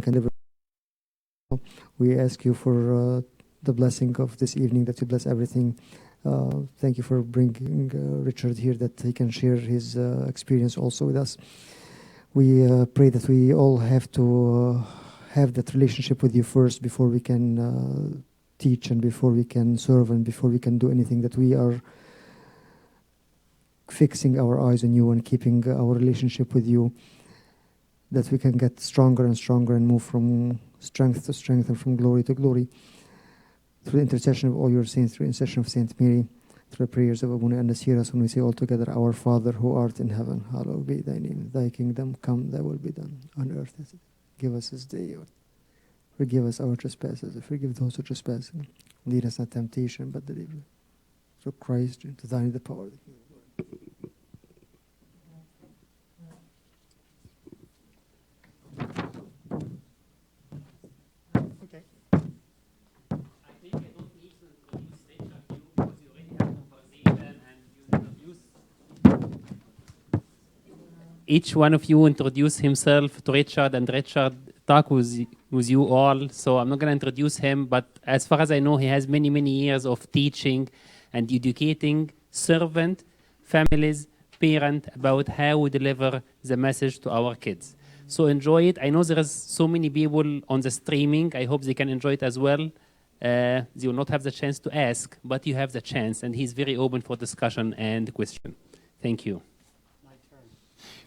we can never. We ask you for the blessing of this evening, that you bless everything. Thank you for bringing Richard here, that he can share his experience also with us. We pray that we all have to have that relationship with you first before we can teach and before we can serve and before we can do anything, that we are fixing our eyes on you and keeping our relationship with you, that we can get stronger and stronger and move from strength to strength and from glory to glory. Through the intercession of all your saints, through the intercession of Saint Mary, through the prayers of Abuna and Nasiras, when we say all together, Our Father who art in heaven, hallowed be thy name. Thy kingdom come, thy will be done on earth as it is. Give us this day. Forgive us our trespasses, and forgive those who trespass. Lead us not temptation, but deliver us. Through Christ, to thine is the power. Each one of you introduce himself to Richard, and Richard talk with you all. So I'm not going to introduce him, but as far as I know, he has many, many years of teaching and educating servant, families, parents about how we deliver the message to our kids. So enjoy it. I know there is so many people on the streaming. I hope they can enjoy it as well. They will not have the chance to ask, but you have the chance, and he's very open for discussion and question. Thank you.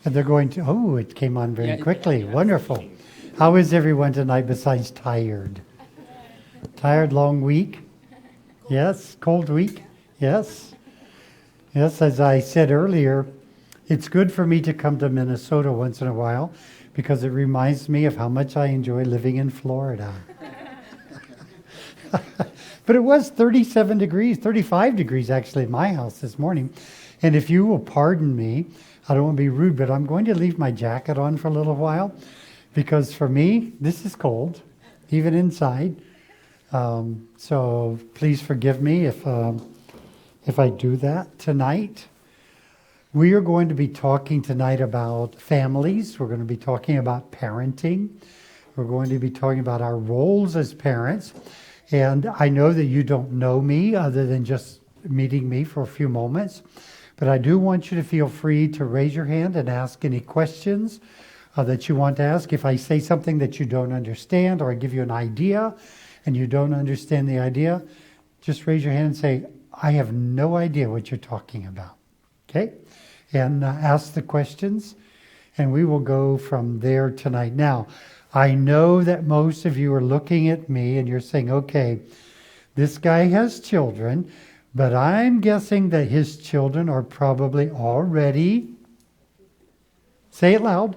And they're going to, oh, it came on very quickly. Wonderful. How is everyone tonight besides tired? Tired, long week? Yes. Cold week? Yes. Yes, as I said earlier, it's good for me to come to Minnesota once in a while because it reminds me of how much I enjoy living in Florida. But it was 37 degrees, 35 degrees actually in my house this morning. And if you will pardon me, I don't want to be rude, but I'm going to leave my jacket on for a little while because for me, this is cold, even inside. So please forgive me if I do that tonight. We are going to be talking tonight about families. We're going to be talking about parenting. We're going to be talking about our roles as parents. And I know that you don't know me other than just meeting me for a few moments. But I do want you to feel free to raise your hand and ask any questions that you want to ask. If I say something that you don't understand or I give you an idea and you don't understand the idea, just raise your hand and say, I have no idea what you're talking about. Okay? And ask the questions, and we will go from there tonight. Now, I know that most of you are looking at me and you're saying, okay, this guy has children, but I'm guessing that his children are probably already, say it loud,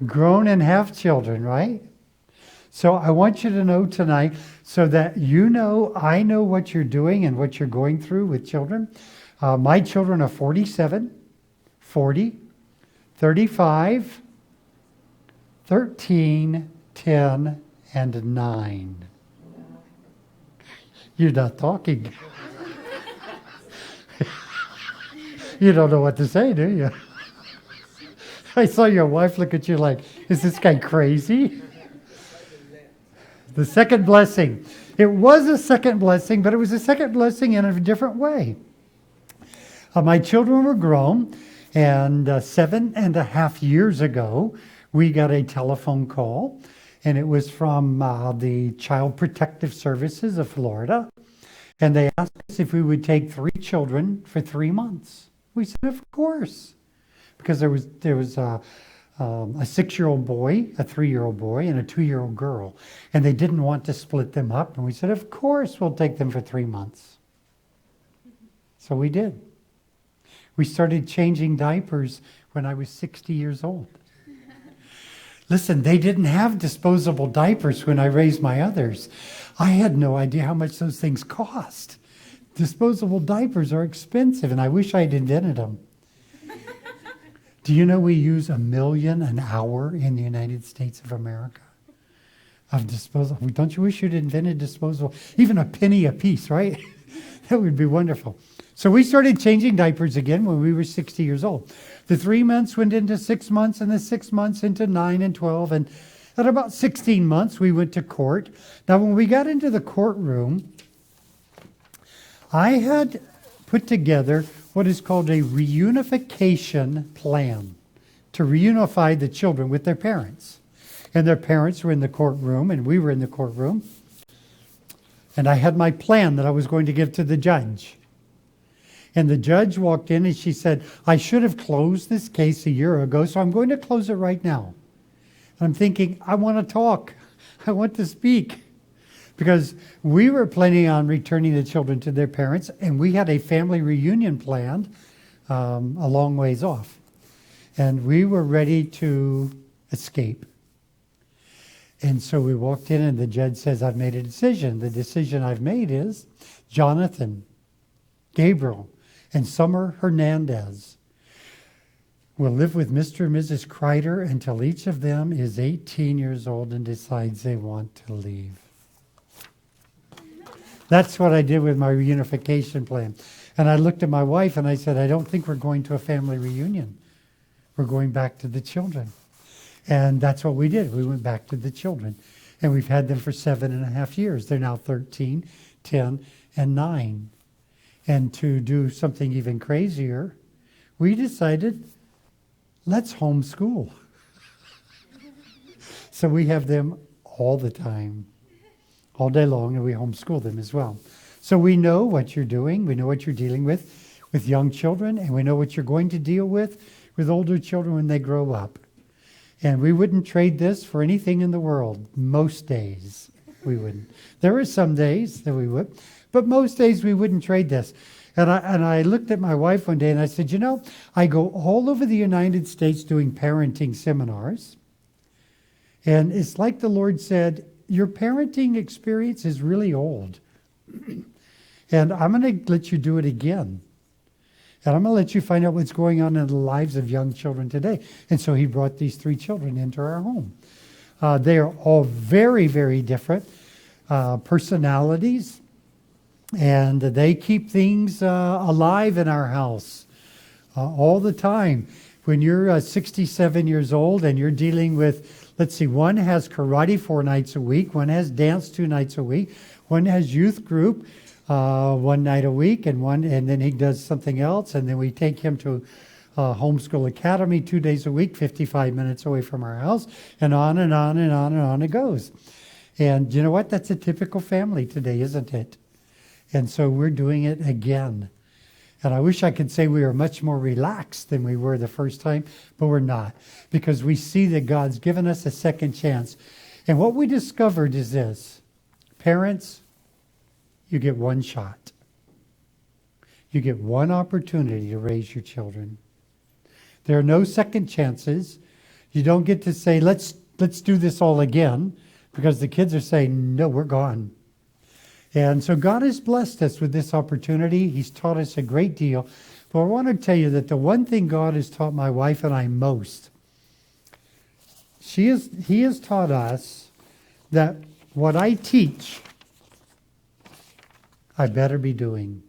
grown and have children, right? So I want you to know tonight so that you know, I know what you're doing and what you're going through with children. My children are 47, 40, 35, 13, 10, and 9. You're not talking. You don't know what to say, do you? I saw your wife look at you like, is this guy crazy? The second blessing. It was a second blessing, but it was a second blessing in a different way. My children were grown, and 7.5 years ago, we got a telephone call, and it was from the Child Protective Services of Florida, and they asked us if we would take 3 children for 3 months. We said, of course, because there was a 6-year-old boy, a 3-year-old boy, and a 2-year-old girl, and they didn't want to split them up, and we said, of course, we'll take them for 3 months. So we did. We started changing diapers when I was 60 years old. Listen, they didn't have disposable diapers when I raised my others. I had no idea how much those things cost. Disposable diapers are expensive, and I wish I'd invented them. Do you know we use 1 million an hour in the United States of America of disposable? Don't you wish you'd invented disposable? Even a penny a piece, right? That would be wonderful. So we started changing diapers again when we were 60 years old. The 3 months went into 6 months, and the 6 months into 9 and 12, and At about 16 months, we went to court. Now, when we got into the courtroom, I had put together what is called a reunification plan to reunify the children with their parents. And their parents were in the courtroom, and we were in the courtroom. And I had my plan that I was going to give to the judge. And the judge walked in and she said, I should have closed this case a year ago, so I'm going to close it right now. I'm thinking, I want to talk. I want to speak. Because we were planning on returning the children to their parents, and we had a family reunion planned a long ways off. And we were ready to escape. And so we walked in, and the judge says, I've made a decision. The decision I've made is Jonathan, Gabriel, and Summer Hernandez will live with Mr. and Mrs. Kreider until each of them is 18 years old and decides they want to leave. That's what I did with my reunification plan. And I looked at my wife and I said, I don't think we're going to a family reunion. We're going back to the children. And that's what we did. We went back to the children. And we've had them for 7.5 years. They're now 13, 10, and 9. And to do something even crazier, we decided, let's homeschool. So we have them all the time, all day long, and we homeschool them as well. So we know what you're doing, we know what you're dealing with young children, and we know what you're going to deal with older children when they grow up. And we wouldn't trade this for anything in the world. Most days we wouldn't. There are some days that we would, but most days we wouldn't trade this. And I looked at my wife one day and I said, you know, I go all over the United States doing parenting seminars. And it's like the Lord said, your parenting experience is really old. And I'm going to let you do it again. And I'm going to let you find out what's going on in the lives of young children today. And so he brought these 3 children into our home. They are all very, very different personalities. And they keep things alive in our house all the time. When you're 67 years old and you're dealing with, let's see, one has karate 4 nights a week, one has dance 2 nights a week, one has youth group 1 night a week, and then he does something else, and then we take him to Homeschool Academy 2 days a week, 55 minutes away from our house, and on and on and on and on it goes. And you know what? That's a typical family today, isn't it? And so we're doing it again. And I wish I could say we are much more relaxed than we were the first time, but we're not. Because we see that God's given us a second chance. And what we discovered is this. Parents, you get one shot. You get one opportunity to raise your children. There are no second chances. You don't get to say, let's do this all again, because the kids are saying, no, we're gone. And so God has blessed us with this opportunity. He's taught us a great deal. But I want to tell you that the one thing God has taught my wife and I most, He has taught us that what I teach, I better be doing.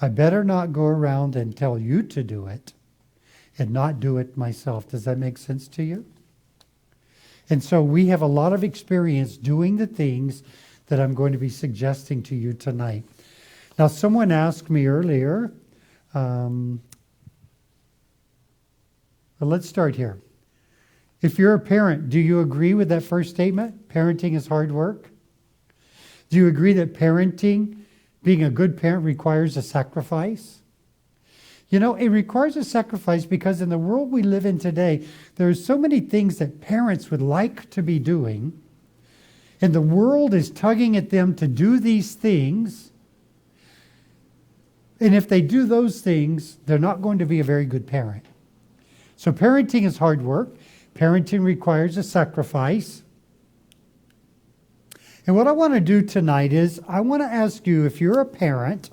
I better not go around and tell you to do it and not do it myself. Does that make sense to you? And so we have a lot of experience doing the things that I'm going to be suggesting to you tonight. Now, someone asked me earlier, well, let's start here. If you're a parent, do you agree with that first statement? Parenting is hard work? Do you agree that parenting, being a good parent, requires a sacrifice? You know, it requires a sacrifice because in the world we live in today, there are so many things that parents would like to be doing, and the world is tugging at them to do these things. And if they do those things, they're not going to be a very good parent. So parenting is hard work. Parenting requires a sacrifice. And what I want to do tonight is I want to ask you, if you're a parent,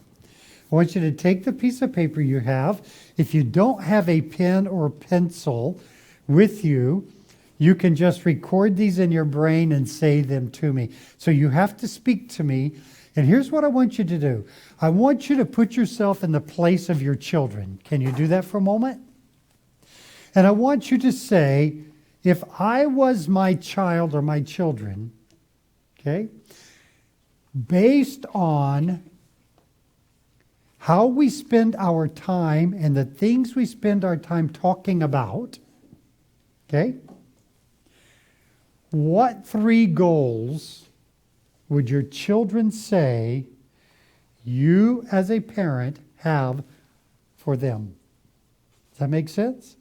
I want you to take the piece of paper you have. If you don't have a pen or pencil with you, you can just record these in your brain and say them to me. So you have to speak to me. And here's what I want you to do. I want you to put yourself in the place of your children. Can you do that for a moment? And I want you to say, if I was my child or my children, okay, based on how we spend our time and the things we spend our time talking about, okay, what 3 goals would your children say you as a parent have for them? Does that make sense?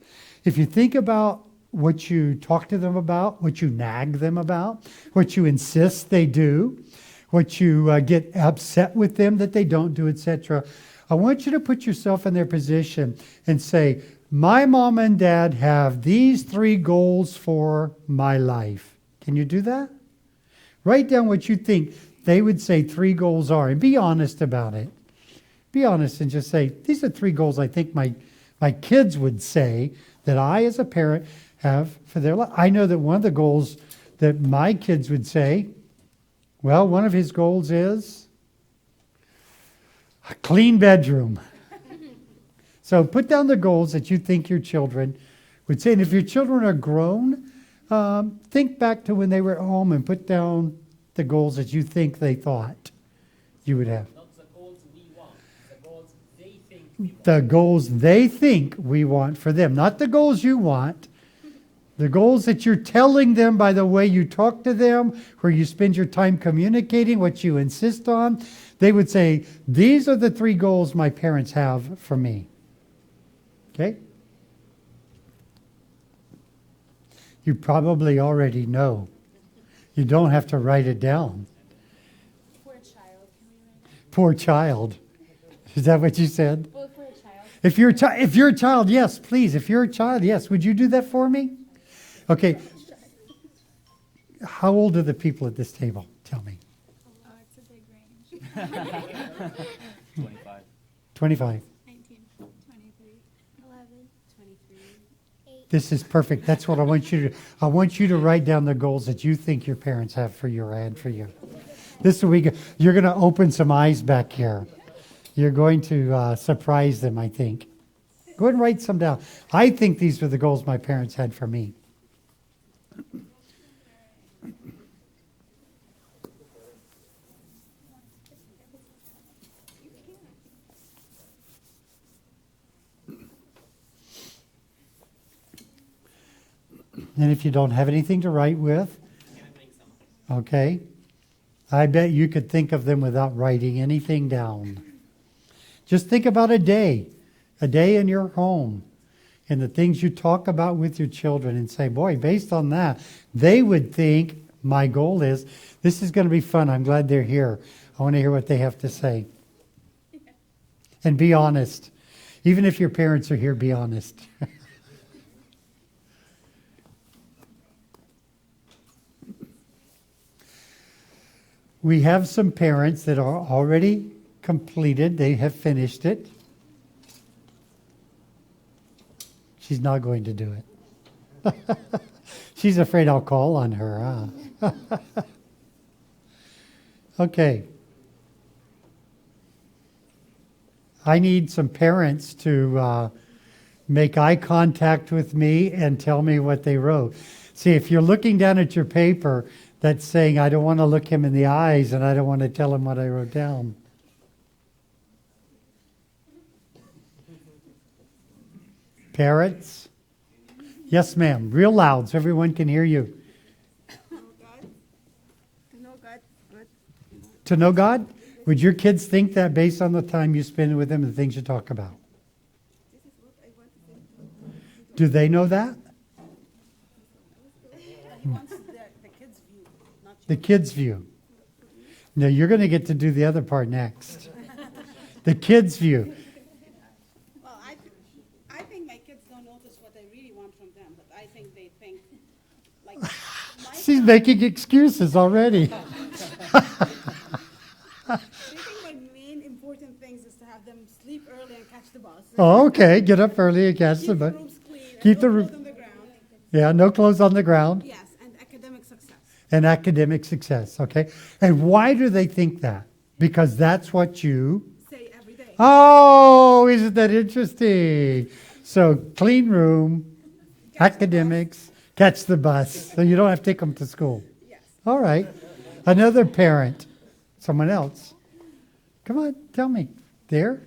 If you think about what you talk to them about, what you nag them about, what you insist they do, what you get upset with them that they don't do, etc., I want you to put yourself in their position and say, my mom and dad have these 3 goals for my life. Can you do that? Write down what you think they would say 3 goals are and be honest about it. Be honest and just say, these are 3 goals I think my kids would say that I as a parent have for their life. I know that one of the goals that my kids would say, well, one of his goals is a clean bedroom. So put down the goals that you think your children would say. And if your children are grown, think back to when they were at home and put down the goals that you think they thought you would have. Not the goals we want, the goals they think we want. The goals they think we want for them, not the goals you want. The goals that you're telling them by the way you talk to them, where you spend your time communicating, what you insist on. They would say, these are the 3 goals my parents have for me. Okay? You probably already know. You don't have to write it down. For a child, can we write it? Poor child. Is that what you said? Well, for a child. If you're a child, yes, please. If you're a child, yes. Would you do that for me? Okay. How old are the people at this table? Tell me. Oh, it's a big range. 25. 25. 19, 23, 11, 23, 8. This is perfect. That's what I want you to do. I want you to write down the goals that you think your parents have for you and for you. This week, you're going to open some eyes back here. You're going to surprise them, I think. Go ahead and write some down. I think these were the goals my parents had for me. And if you don't have anything to write with, okay, I bet you could think of them without writing anything down. Just think about a day in your home, and the things you talk about with your children and say, boy, based on that, they would think my goal is, this is going to be fun. I'm glad they're here. I want to hear what they have to say. And be honest. Even if your parents are here, be honest. We have some parents that are already completed. They have finished it. She's not going to do it. She's afraid I'll call on her. Huh? Okay. I need some parents to make eye contact with me and tell me what they wrote. See, if you're looking down at your paper, that's saying, I don't want to look him in the eyes and I don't want to tell him what I wrote down. Parents? Yes, ma'am. Real loud so everyone can hear you. To know God, good. To know God? Would your kids think that based on the time you spend with them and the things you talk about? This is what I want to say. Do they know that? He wants the kids' view, not The kids' view. No, you're going to get to do the other part next. The kids' view. Well, I think my kids don't notice what I really want from them, but I think they think, like, my She's making excuses already. they think my main important things is to have them sleep early and catch the bus. Oh, okay. Get up early and catch Keep the the bus. rooms clean. and Keep no the room- clothes on the ground. Yeah, no clothes on the ground. Yes, and academic success. And academic success, okay? And why do they think that? Because that's what you... Say every day. Oh, isn't that interesting? So, clean room, academics, Catch the bus, so you don't have to take them to school. Yes. All right. Another parent, someone else. Come on, tell me. There?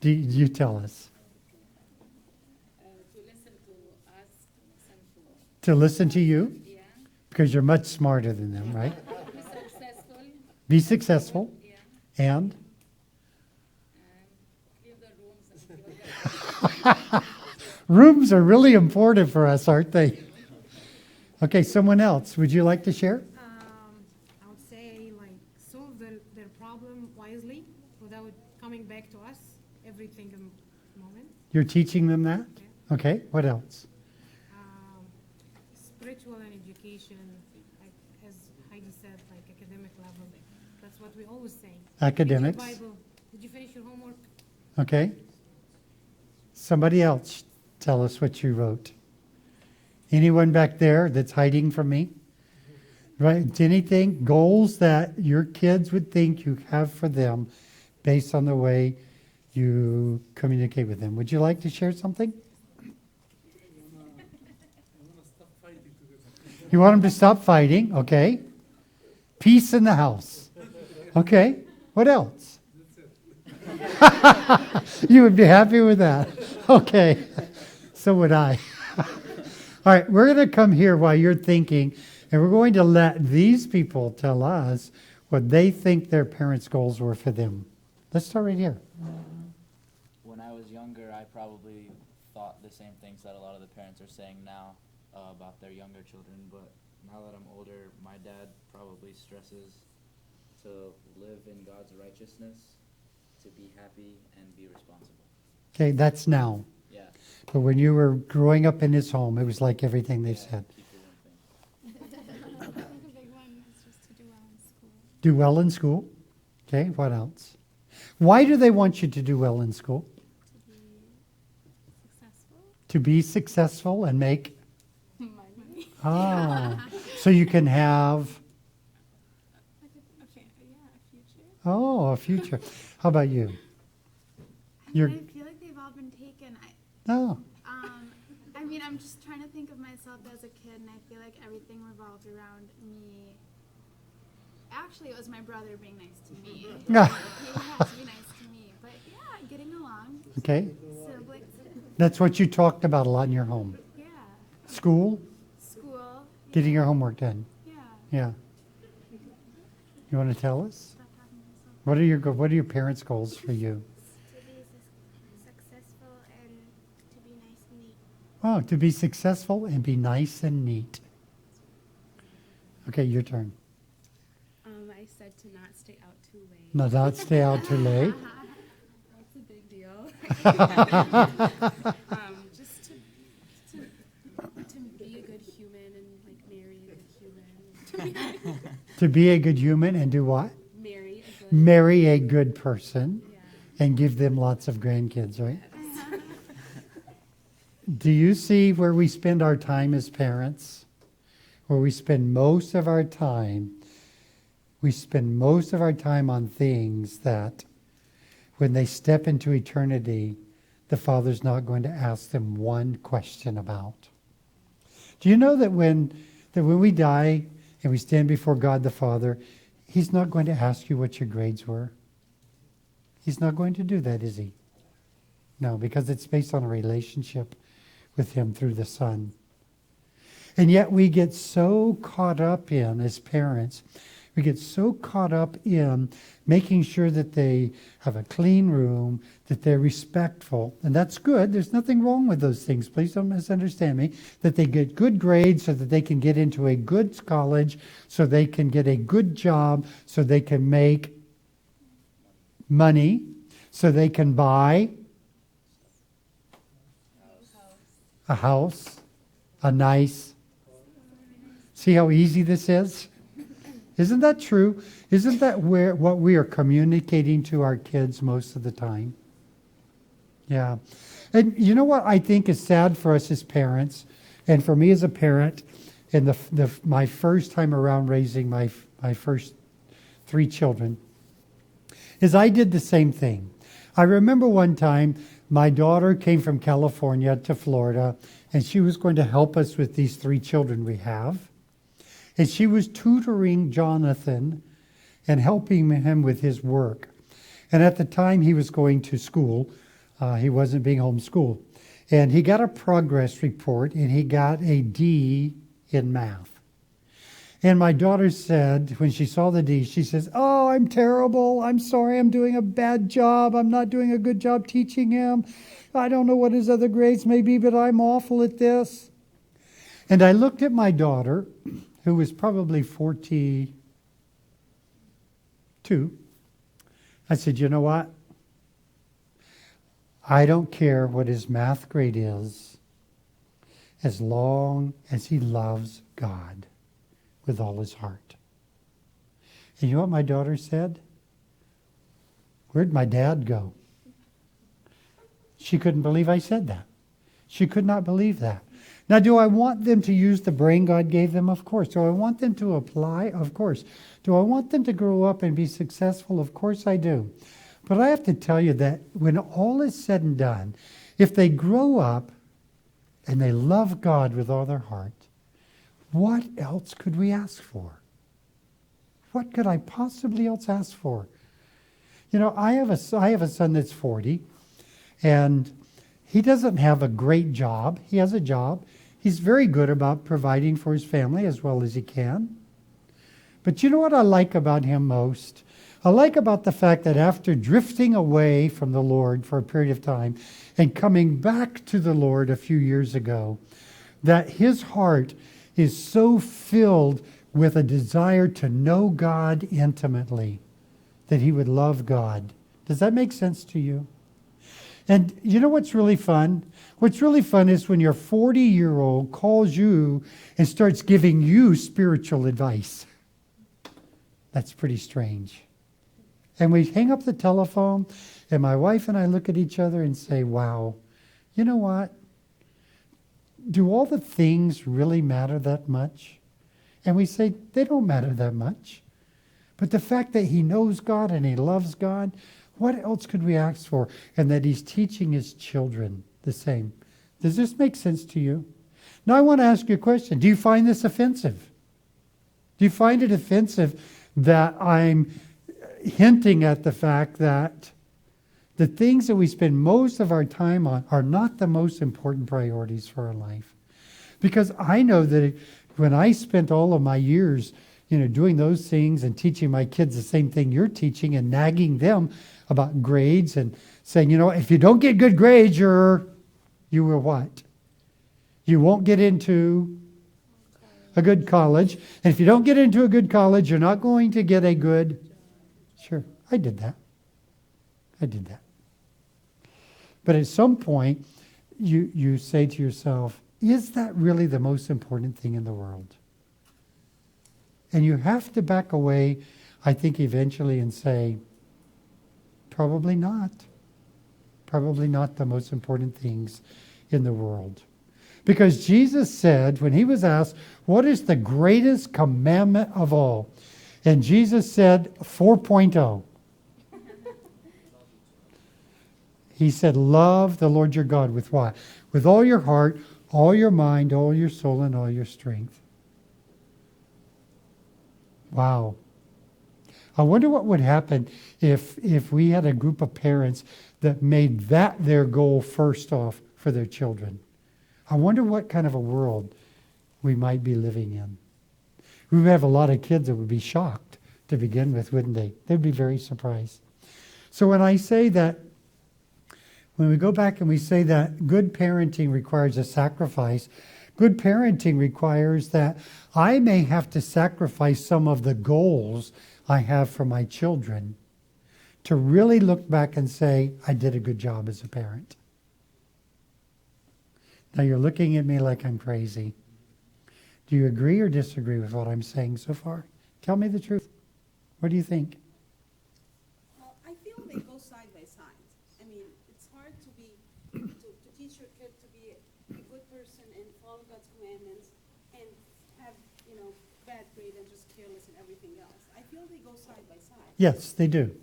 You tell us. To listen to us, listen To listen to you? yeah, Because you're much smarter than them, right? be successful, Be successful yeah, and clear the rooms and clear the rooms are really important for us, aren't they? Okay, someone else. Would you like to share? I would say like solve their problem wisely without coming back to us every single moment. You're teaching them that? Okay, what else? Spiritual and education, like as Heidi said, like academic level. That's what we always say. Academics. Read your Bible. Did you finish your homework? Okay. Somebody else tell us what you wrote. Anyone back there that's hiding from me? Right? Anything, goals that your kids would think you have for them based on the way you communicate with them. Would you like to share something? You want them to stop fighting, okay. Peace in the house. Okay, what else? You would be happy with that. Okay, so would I. All right, we're going to come here while you're thinking, and we're going to let these people tell us what they think their parents' goals were for them. Let's start right here. When I was younger, I probably thought the same things that a lot of the parents are saying now about their younger children, but now that I'm older, my dad probably stresses to live in God's righteousness, to be happy, and be responsible. Okay, that's now. Yeah. But when you were growing up in his home, it was like everything they've said. Keep your own thing. I think a big one is just to do well in school. Do well in school. Okay, what else? Why do they want you to do well in school? To be successful. To be successful and make. Money. Ah, so you can have. Like a future. Oh, a future. How about you? You're. I feel like they've all been taken. Oh, I mean, I'm just trying to think of myself as a kid, and I feel like everything revolved around me. Actually, it was my brother being nice to me. He had to be nice to me. But yeah, getting along. okay. Siblings. That's what you talked about a lot in your home. Yeah. School, School. getting your homework done. Yeah. Yeah. You want to tell us? Stop talking to myself. What are your parents' goals for you? To be successful and to be nice and neat. Oh, to be successful and be nice and neat. Okay, your turn. I said to not stay out too late. No, not stay out too late. That's a big deal. Just to be a good human and like marry a good human. To be a good human and do what? Marry a good. Marry a good person Yeah. and give them lots of grandkids, right? Do you see where we spend our time as parents? Where we spend most of our time. We spend most of our time on things that when they step into eternity, the Father's not going to ask them one question about. Do you know that when we die and we stand before God the Father, He's not going to ask you what your grades were? He's not going to do that, is He? No, because it's based on a relationship with Him through the Son. And yet we get so caught up in, as parents, we get so caught up in making sure that they have a clean room, that they're respectful. And that's good. There's nothing wrong with those things. Please don't misunderstand me. That they get good grades so that they can get into a good college, so they can get a good job, so they can make money, so they can buy a house, a nice. See how easy this is? Isn't that true? Isn't that what we are communicating to our kids most of the time? Yeah. And you know what I think is sad for us as parents, and for me as a parent, in my first time around raising my first 3 children, is I did the same thing. I remember one time my daughter came from California to Florida, And she was going to help us with these 3 children we have. And she was tutoring Jonathan and helping him with his work. And at the time he was going to school, he wasn't being homeschooled. And he got a progress report, and he got a D in math. And my daughter said, when she saw the D, she says, "Oh, I'm terrible. I'm sorry. I'm doing a bad job. I'm not doing a good job teaching him. I don't know what his other grades may be, but I'm awful at this." And I looked at my daughter, who was probably 42. I said, "You know what? I don't care what his math grade is, as long as he loves God with all his heart." And you know what my daughter said? "Where'd my dad go?" She couldn't believe I said that. She could not believe that. Now, do I want them to use the brain God gave them? Of course. Do I want them to apply? Of course. Do I want them to grow up and be successful? Of course I do. But I have to tell you that when all is said and done, if they grow up and they love God with all their heart, what else could we ask for? What could I possibly else ask for? You know, I have a son that's 40, and he doesn't have a great job. He has a job. He's very good about providing for his family as well as he can. But you know what I like about him most? I like about the fact that after drifting away from the Lord for a period of time and coming back to the Lord a few years ago, that his heart is so filled with a desire to know God intimately, that he would love God. Does that make sense to you? And you know what's really fun? What's really fun is when your 40-year-old calls you and starts giving you spiritual advice. That's pretty strange. And we hang up the telephone, and my wife and I look at each other and say, "Wow, you know what? Do all the things really matter that much?" And we say, "They don't matter that much." But the fact that he knows God and he loves God, what else could we ask for? And that he's teaching his children the same. Does this make sense to you? Now I want to ask you a question. Do you find this offensive? Do you find it offensive that I'm hinting at the fact that the things that we spend most of our time on are not the most important priorities for our life? Because I know that when I spent all of my years, doing those things and teaching my kids the same thing you're teaching and nagging them about grades and saying, if you don't get good grades, you will what? You won't get into a good college. And if you don't get into a good college, you're not going to get a good... Sure, I did that. But at some point, you say to yourself, is that really the most important thing in the world? And you have to back away, I think, eventually and say, probably not. Probably not the most important things in the world. Because Jesus said, when he was asked, what is the greatest commandment of all? And Jesus said 4.0. He said, love the Lord your God with what? With all your heart, all your mind, all your soul, and all your strength. Wow. I wonder what would happen if we had a group of parents that made that their goal first off for their children. I wonder what kind of a world we might be living in. We would have a lot of kids that would be shocked to begin with, wouldn't they? They'd be very surprised. So when I say that, when we go back and we say that good parenting requires a sacrifice, good parenting requires that I may have to sacrifice some of the goals I have for my children to really look back and say, I did a good job as a parent. Now you're looking at me like I'm crazy. Do you agree or disagree with what I'm saying so far? Tell me the truth. What do you think? Well, I feel they go side by side. I mean, it's hard to teach your kid to be a good person and follow God's commandments and have, bad grade and just careless and everything else. I feel they go side by side. Yes, they do.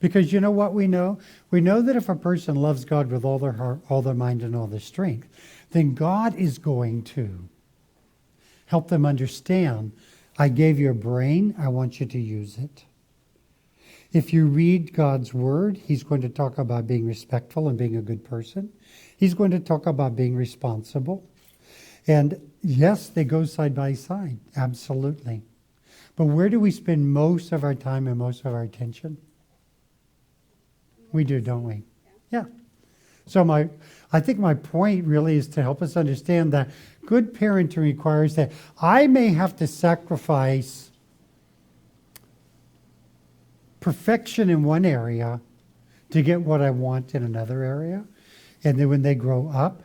Because you know what we know? We know that if a person loves God with all their heart, all their mind, and all their strength, then God is going to help them understand, I gave you a brain, I want you to use it. If you read God's Word, He's going to talk about being respectful and being a good person. He's going to talk about being responsible. And yes, they go side by side, absolutely. But where do we spend most of our time and most of our attention? We do, don't we? Yeah. So I think my point really is to help us understand that good parenting requires that I may have to sacrifice perfection in one area to get what I want in another area. And then when they grow up,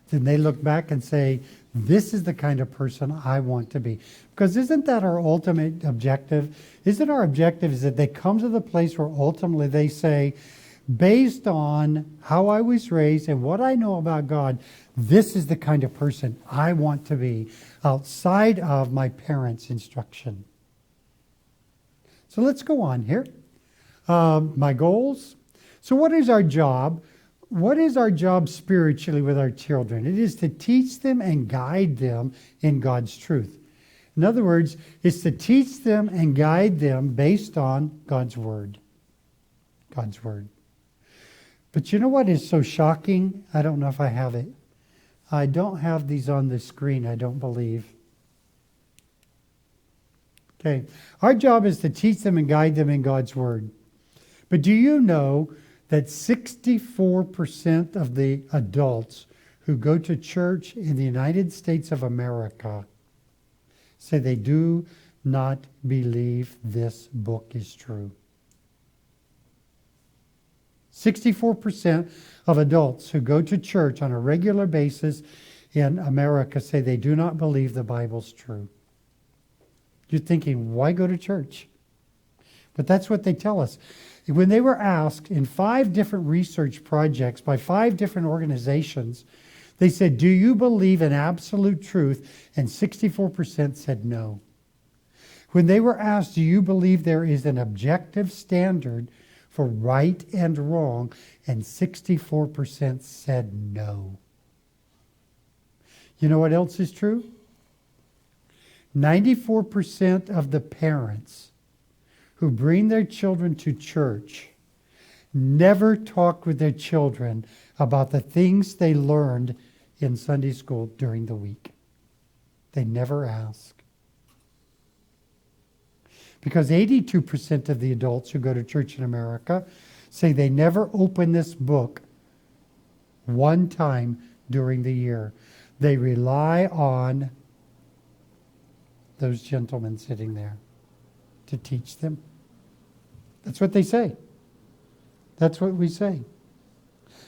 then they look back and say, this is the kind of person I want to be. Because isn't that our ultimate objective? Isn't our objective is that they come to the place where ultimately they say, based on how I was raised and what I know about God, this is the kind of person I want to be outside of my parents' instruction. So let's go on here. My goals. So what is our job? What is our job spiritually with our children? It is to teach them and guide them in God's truth. In other words, it's to teach them and guide them based on God's Word. God's Word. But you know what is so shocking? I don't know if I have it. I don't have these on the screen, I don't believe. Okay. Our job is to teach them and guide them in God's Word. But do you know that 64% of the adults who go to church in the United States of America say they do not believe this book is true? 64% of adults who go to church on a regular basis in America say they do not believe the Bible's true. You're thinking, why go to church? But that's what they tell us. When they were asked in 5 different research projects by 5 different organizations, they said, do you believe in absolute truth? And 64% said no. When they were asked, do you believe there is an objective standard for right and wrong? And 64% said no. You know what else is true? 94% of the parents who bring their children to church never talk with their children about the things they learned in Sunday school during the week. They never ask. Because 82% of the adults who go to church in America say they never open this book one time during the year. They rely on those gentlemen sitting there to teach them. That's what they say. That's what we say.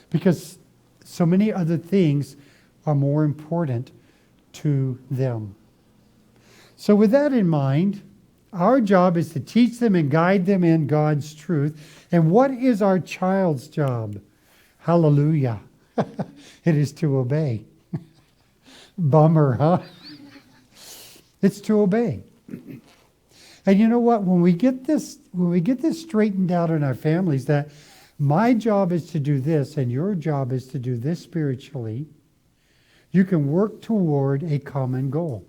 Because so many other things are more important to them. So with that in mind, our job is to teach them and guide them in God's truth. And what is our child's job? Hallelujah. It is to obey. Bummer, huh? It's to obey. And you know what? When we get this straightened out in our families, that my job is to do this and your job is to do this spiritually, you can work toward a common goal.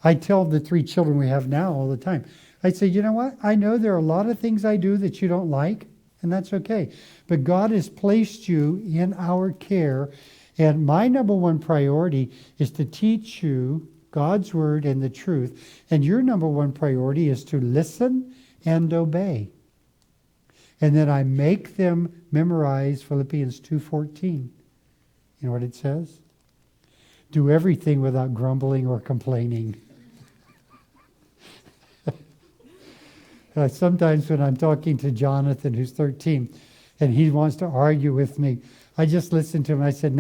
I tell the 3 children we have now all the time, I say, you know what? I know there are a lot of things I do that you don't like, and that's okay. But God has placed you in our care, and my number one priority is to teach you God's Word and the truth. And your number one priority is to listen and obey. And then I make them memorize Philippians 2:14. You know what it says? Do everything without grumbling or complaining. Sometimes when I'm talking to Jonathan, who's 13, and he wants to argue with me, I just listen to him. I said,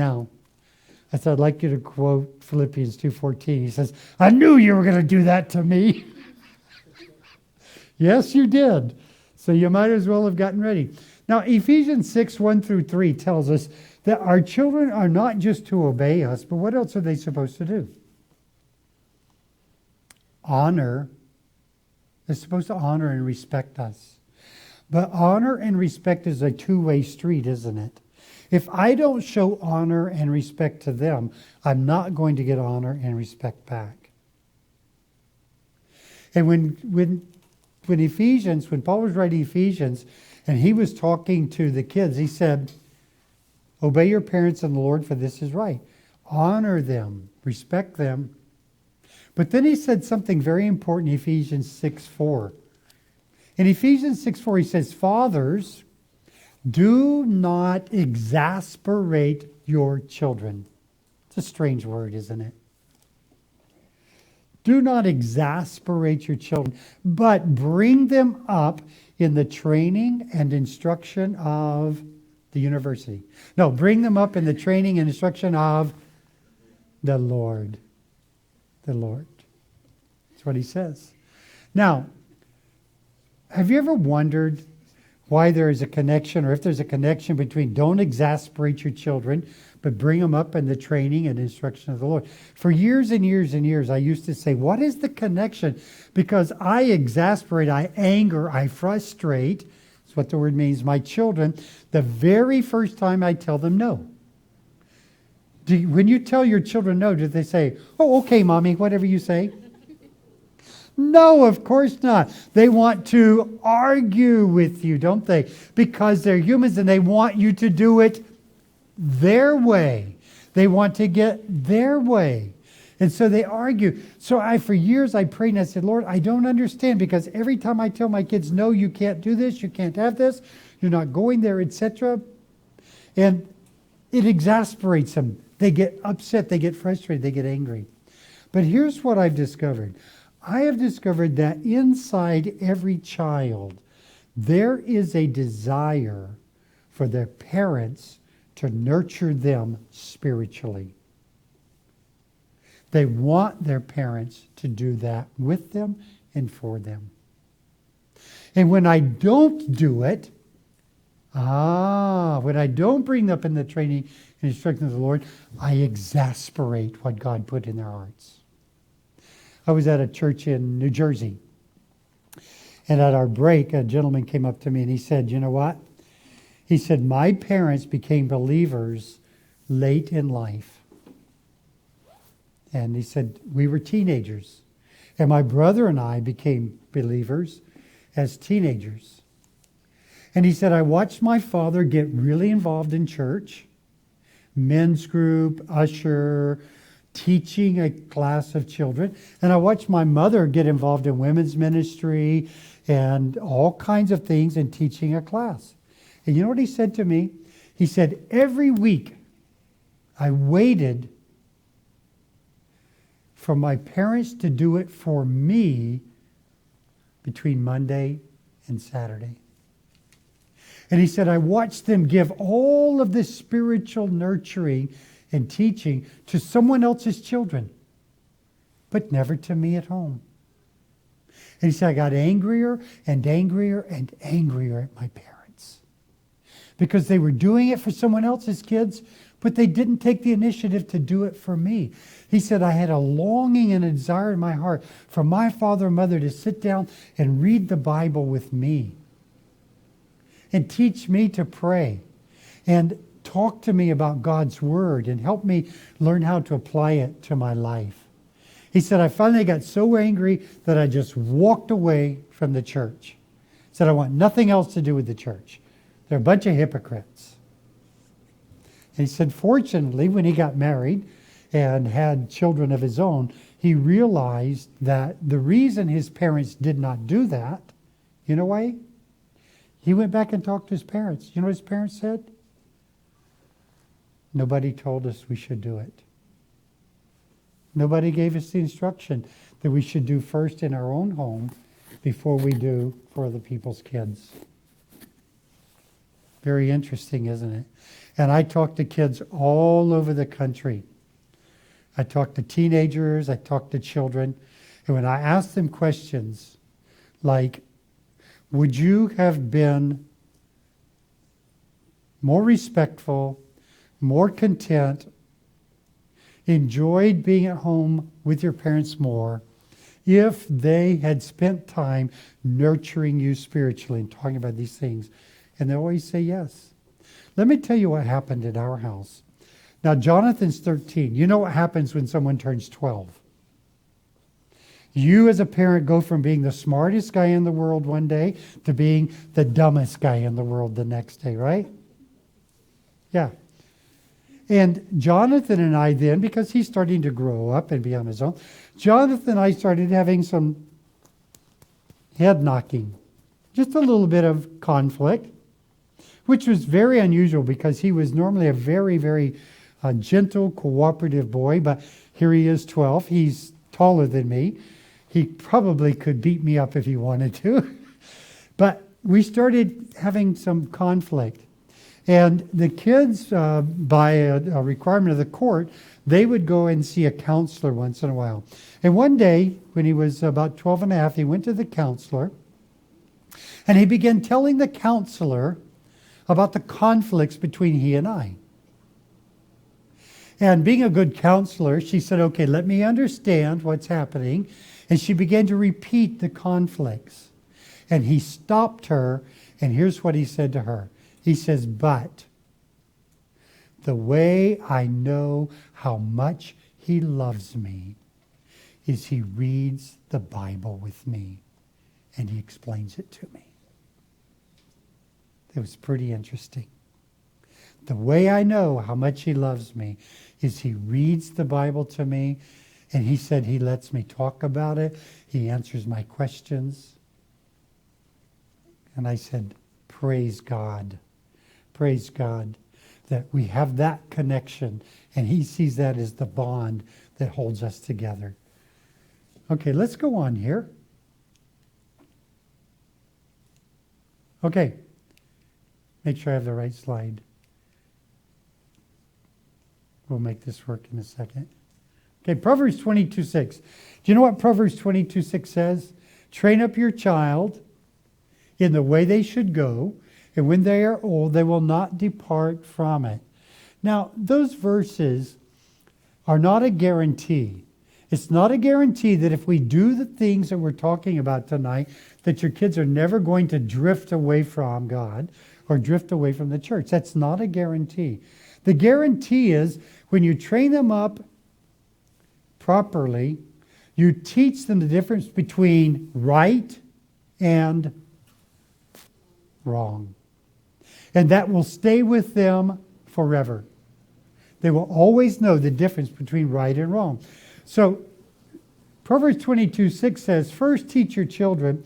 I'd like you to quote Philippians 2:14. He says, I knew you were going to do that to me. Yes, you did. So you might as well have gotten ready. Now, Ephesians 6:1-3 tells us that our children are not just to obey us, but what else are they supposed to do? Honor. They're supposed to honor and respect us. But honor and respect is a two-way street, isn't it? If I don't show honor and respect to them, I'm not going to get honor and respect back. And when Paul was writing Ephesians, and he was talking to the kids, he said, obey your parents in the Lord, for this is right. Honor them, respect them. But then he said something very important in Ephesians 6:4. In Ephesians 6:4, he says, fathers, do not exasperate your children. It's a strange word, isn't it? Do not exasperate your children, but bring them up in the training and instruction of the university. No, bring them up in the training and instruction of the Lord. The Lord. That's what he says. Now, have you ever wondered why there is a connection, or if there's a connection between don't exasperate your children, but bring them up in the training and instruction of the Lord? For years and years and years, I used to say, what is the connection? Because I exasperate, I anger, I frustrate, that's what the word means, my children, the very first time I tell them no. When you tell your children no, do they say, oh, okay, Mommy, whatever you say? No, of course not. They want to argue with you, don't they? Because they're humans and they want you to do it their way. They want to get their way. And so they argue. So for years I prayed and I said, Lord, I don't understand, because every time I tell my kids, no, you can't do this, you can't have this, you're not going there, etc. And it exasperates them. They get upset, they get frustrated, they get angry. But here's what I've discovered. I have discovered that inside every child, there is a desire for their parents to nurture them spiritually. They want their parents to do that with them and for them. And when I don't do it, when I don't bring them up in the training and instruction of the Lord, I exasperate what God put in their hearts. I was at a church in New Jersey, and at our break, a gentleman came up to me and he said, you know what? He said, my parents became believers late in life. And he said, we were teenagers. And my brother and I became believers as teenagers. And he said, I watched my father get really involved in church, men's group, usher, teaching a class of children. And I watched my mother get involved in women's ministry and all kinds of things and teaching a class. And you know what he said to me? He said, every week I waited for my parents to do it for me between Monday and Saturday. And he said, I watched them give all of this spiritual nurturing and teaching to someone else's children, but never to me at home. And he said, I got angrier and angrier and angrier at my parents because they were doing it for someone else's kids, but they didn't take the initiative to do it for me. He said, I had a longing and a desire in my heart for my father and mother to sit down and read the Bible with me and teach me to pray and talk to me about God's Word and help me learn how to apply it to my life. He said, I finally got so angry that I just walked away from the church. He said, I want nothing else to do with the church. They're a bunch of hypocrites. And he said, fortunately, when he got married and had children of his own, he realized that the reason his parents did not do that, you know why? He went back and talked to his parents. You know what his parents said? Nobody told us we should do it. Nobody gave us the instruction that we should do first in our own home before we do for other people's kids. Very interesting, isn't it? And I talk to kids all over the country. I talk to teenagers, I talk to children, and when I ask them questions like, would you have been more respectful, more content, enjoyed being at home with your parents more if they had spent time nurturing you spiritually and talking about these things? And they always say yes. Let me tell you what happened at our house. Now, Jonathan's 13. You know what happens when someone turns 12. You as a parent go from being the smartest guy in the world one day to being the dumbest guy in the world the next day, right? Yeah. And Jonathan and I then, because he's starting to grow up and be on his own, Jonathan and I started having some head knocking. Just a little bit of conflict, which was very unusual because he was normally a very, very gentle, cooperative boy, but here he is 12. He's taller than me. He probably could beat me up if he wanted to. But we started having some conflict. And the kids, by a requirement of the court, they would go and see a counselor once in a while. And one day, when he was about 12 and a half, he went to the counselor, and he began telling the counselor about the conflicts between he and I. And being a good counselor, she said, okay, let me understand what's happening. And she began to repeat the conflicts. And he stopped her, and here's what he said to her. He says, but the way I know how much he loves me is he reads the Bible with me, and he explains it to me. It was pretty interesting. The way I know how much he loves me is he reads the Bible to me, and he said he lets me talk about it. He answers my questions. And I said, praise God. Praise God that we have that connection, and he sees that as the bond that holds us together. Okay, let's go on here. Okay, make sure I have the right slide. We'll make this work in a second. Okay, Proverbs 22:6. Do you know what Proverbs 22:6 says? Train up your child in the way they should go, and when they are old, they will not depart from it. Now, those verses are not a guarantee. It's not a guarantee that if we do the things that we're talking about tonight, that your kids are never going to drift away from God or drift away from the church. That's not a guarantee. The guarantee is when you train them up properly, you teach them the difference between right and wrong. And that will stay with them forever. They will always know the difference between right and wrong. So, Proverbs 22:6 says, first teach your children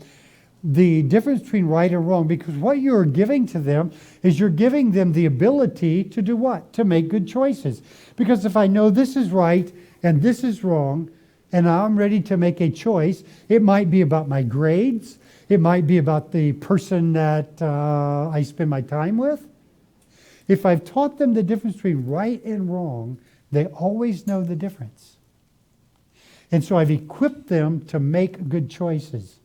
the difference between right and wrong, because what you're giving to them is you're giving them the ability to do what? To make good choices. Because if I know this is right and this is wrong, and I'm ready to make a choice, it might be about my grades, it might be about the person that I spend my time with. If I've taught them the difference between right and wrong, they always know the difference. And so I've equipped them to make good choices.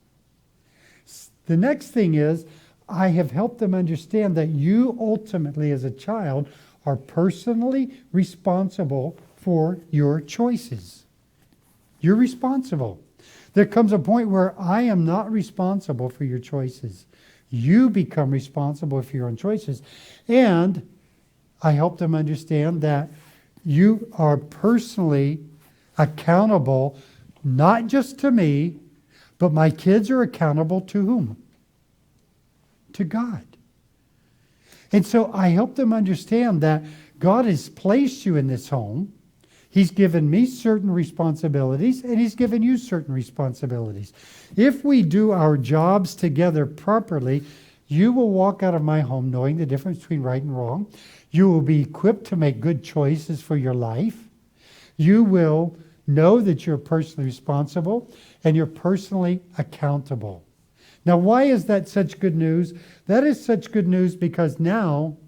The next thing is, I have helped them understand that you ultimately, as a child, are personally responsible for your choices. You're responsible. There comes a point where I am not responsible for your choices. You become responsible for your own choices. And I help them understand that you are personally accountable, not just to me, but my kids are accountable to whom? To God. And so I help them understand that God has placed you in this home. He's given me certain responsibilities, and He's given you certain responsibilities. If we do our jobs together properly, you will walk out of my home knowing the difference between right and wrong. You will be equipped to make good choices for your life. You will know that you're personally responsible and you're personally accountable. Now, why is that such good news? That is such good news because now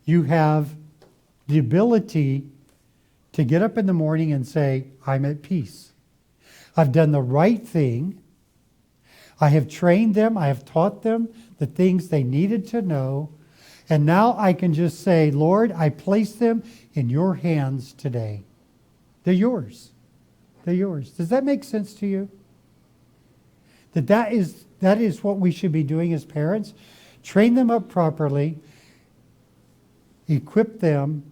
you have the ability to get up in the morning and say, I'm at peace. I've done the right thing. I have trained them. I have taught them the things they needed to know. And now I can just say, Lord, I place them in your hands today. They're yours. They're yours. Does that make sense to you? That is what we should be doing as parents. Train them up properly. equip them,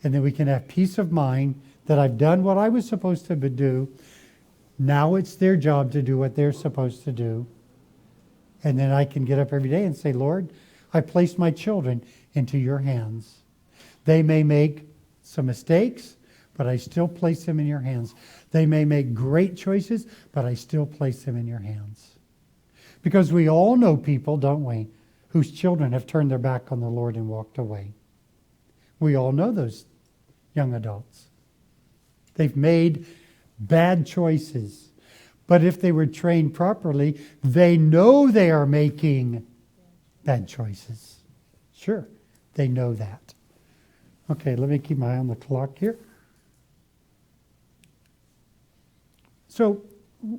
and then we can have peace of mind that I've done what I was supposed to do. Now it's their job to do what they're supposed to do. And then I can get up every day and say, Lord, I place my children into your hands. They may make some mistakes, but I still place them in your hands. They may make great choices, but I still place them in your hands. Because we all know people, don't we, whose children have turned their back on the Lord and walked away. We all know those young adults. They've made bad choices. But if they were trained properly, they know they are making bad choices. Sure, they know that. Okay, let me keep my eye on the clock here. So,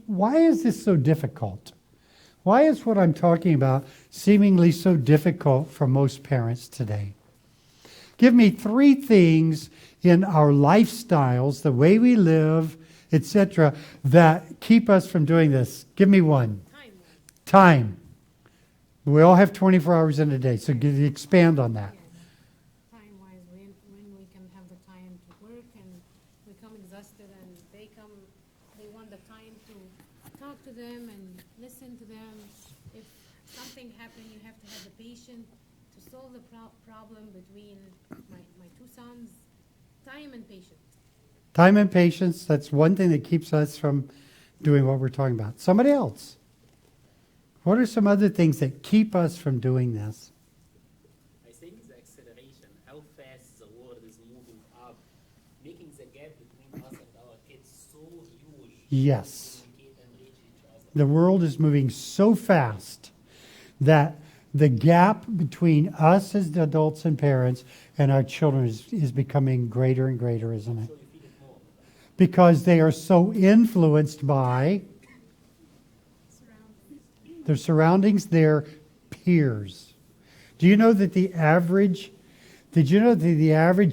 why is this so difficult? Why is what I'm talking about seemingly so difficult for most parents today? Give me 3 things in our lifestyles, the way we live, etc., that keep us from doing this. Give me one. Time. We all have 24 hours in a day, so expand on that. Time-wise, when we can have the time to work and we come exhausted and they want the time to talk to them and listen to them. If something happened, you have to have the patience to solve the problem between my 2 sons. Time and patience. Time and patience, that's one thing that keeps us from doing what we're talking about. Somebody else. What are some other things that keep us from doing this? I think the acceleration, how fast the world is moving up, making the gap between us and our kids so huge. Yes. To communicate and reach each other. The world is moving so fast that the gap between us as the adults and parents and our children is becoming greater and greater, isn't it? So you feel it more. Because they are so influenced by their surroundings, their peers. Did you know that the average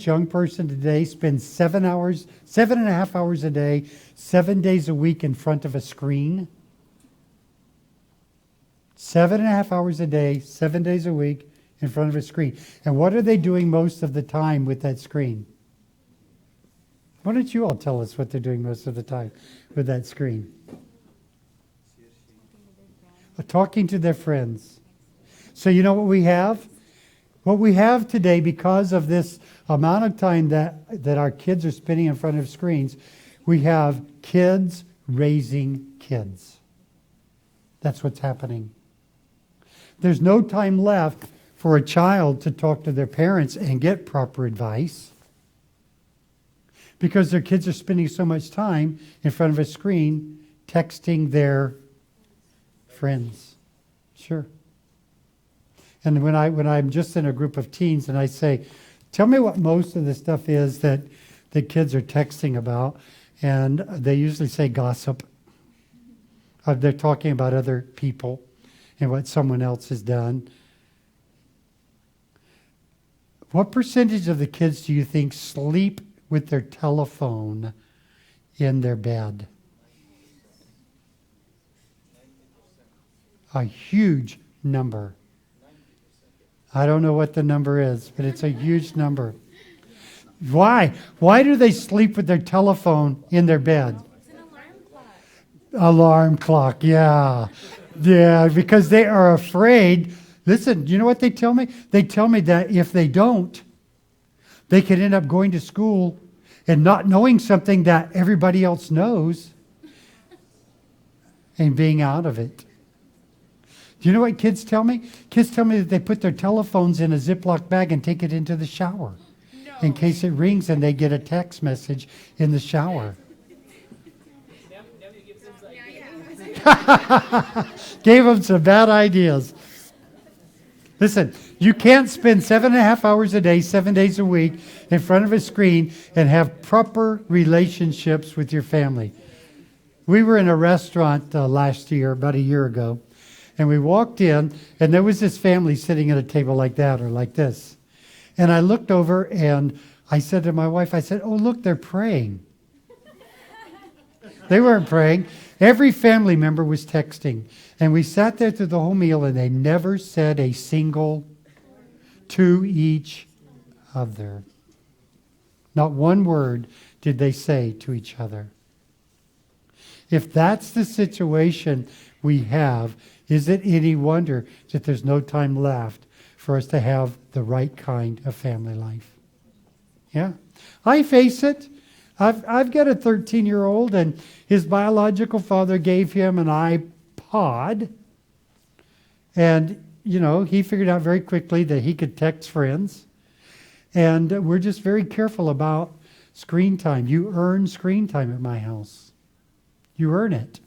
young person today spends 7.5 hours a day, 7 days a week in front of a screen? 7.5 hours a day, 7 days a week in front of a screen. And what are they doing most of the time with that screen? Why don't you all tell us what they're doing most of the time with that screen? Talking to their friends. So you know what we have? What we have today, because of this amount of time that our kids are spending in front of screens, we have kids raising kids. That's what's happening. There's no time left for a child to talk to their parents and get proper advice, because their kids are spending so much time in front of a screen texting their friends. Sure. And when I'm just in a group of teens and I say, tell me what most of the stuff is that the kids are texting about, and they usually say gossip. They're talking about other people and what someone else has done. What percentage of the kids do you think sleep with their telephone in their bed? A huge number. I don't know what the number is, but it's a huge number. Why? Why do they sleep with their telephone in their bed? It's an alarm clock. Alarm clock, yeah. Yeah, because they are afraid. Listen, you know what they tell me? They tell me that if they don't, they could end up going to school and not knowing something that everybody else knows and being out of it. Do you know what kids tell me? Kids tell me that they put their telephones in a Ziploc bag and take it into the shower in case it rings and they get a text message in the shower. Gave them some bad ideas. Listen, you can't spend 7.5 hours a day, 7 days a week in front of a screen and have proper relationships with your family. We were in a restaurant last year, about a year ago, and we walked in, and there was this family sitting at a table like that or like this. And I looked over and I said to my wife, I said, oh, look, they're praying. They weren't praying. Every family member was texting. And we sat there through the whole meal and they never said a single to each other. Not one word did they say to each other. If that's the situation we have, is it any wonder that there's no time left for us to have the right kind of family life? Yeah. I face it. I've got a 13-year-old, and his biological father gave him an iPod. And, you know, he figured out very quickly that he could text friends. And we're just very careful about screen time. You earn screen time at my house. You earn it.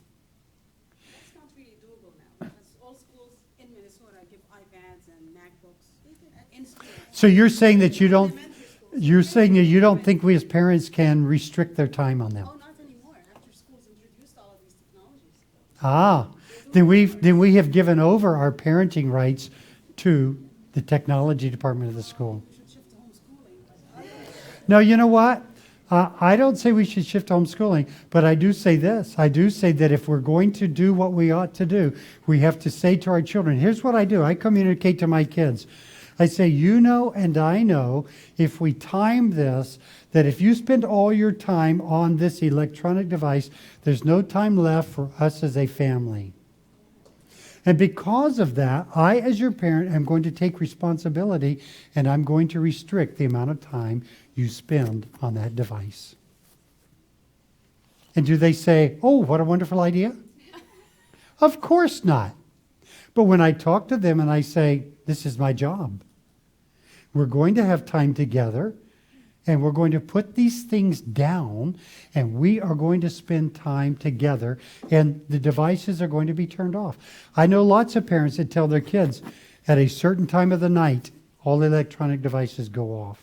That's not really doable now, because all schools in Minnesota give iPads and MacBooks in school. So you're saying that you don't, Elementary schools. you're saying that you don't think we as parents can restrict their time on them? Oh, not anymore, after schools introduced all of these technologies. Ah, then we have given over our parenting rights to the technology department of the school. We should shift to homeschooling. No, you know what? I don't say we should shift to homeschooling, but I do say this. I do say that if we're going to do what we ought to do, we have to say to our children, here's what I do. I communicate to my kids. I say, you know and I know, if we time this, that if you spend all your time on this electronic device, there's no time left for us as a family. And because of that, I, as your parent, am going to take responsibility, and I'm going to restrict the amount of time you spend on that device. And do they say, oh, what a wonderful idea? Of course not. But when I talk to them and I say, this is my job, we're going to have time together, and we're going to put these things down, and we are going to spend time together, and the devices are going to be turned off. I know lots of parents that tell their kids at a certain time of the night, all electronic devices go off.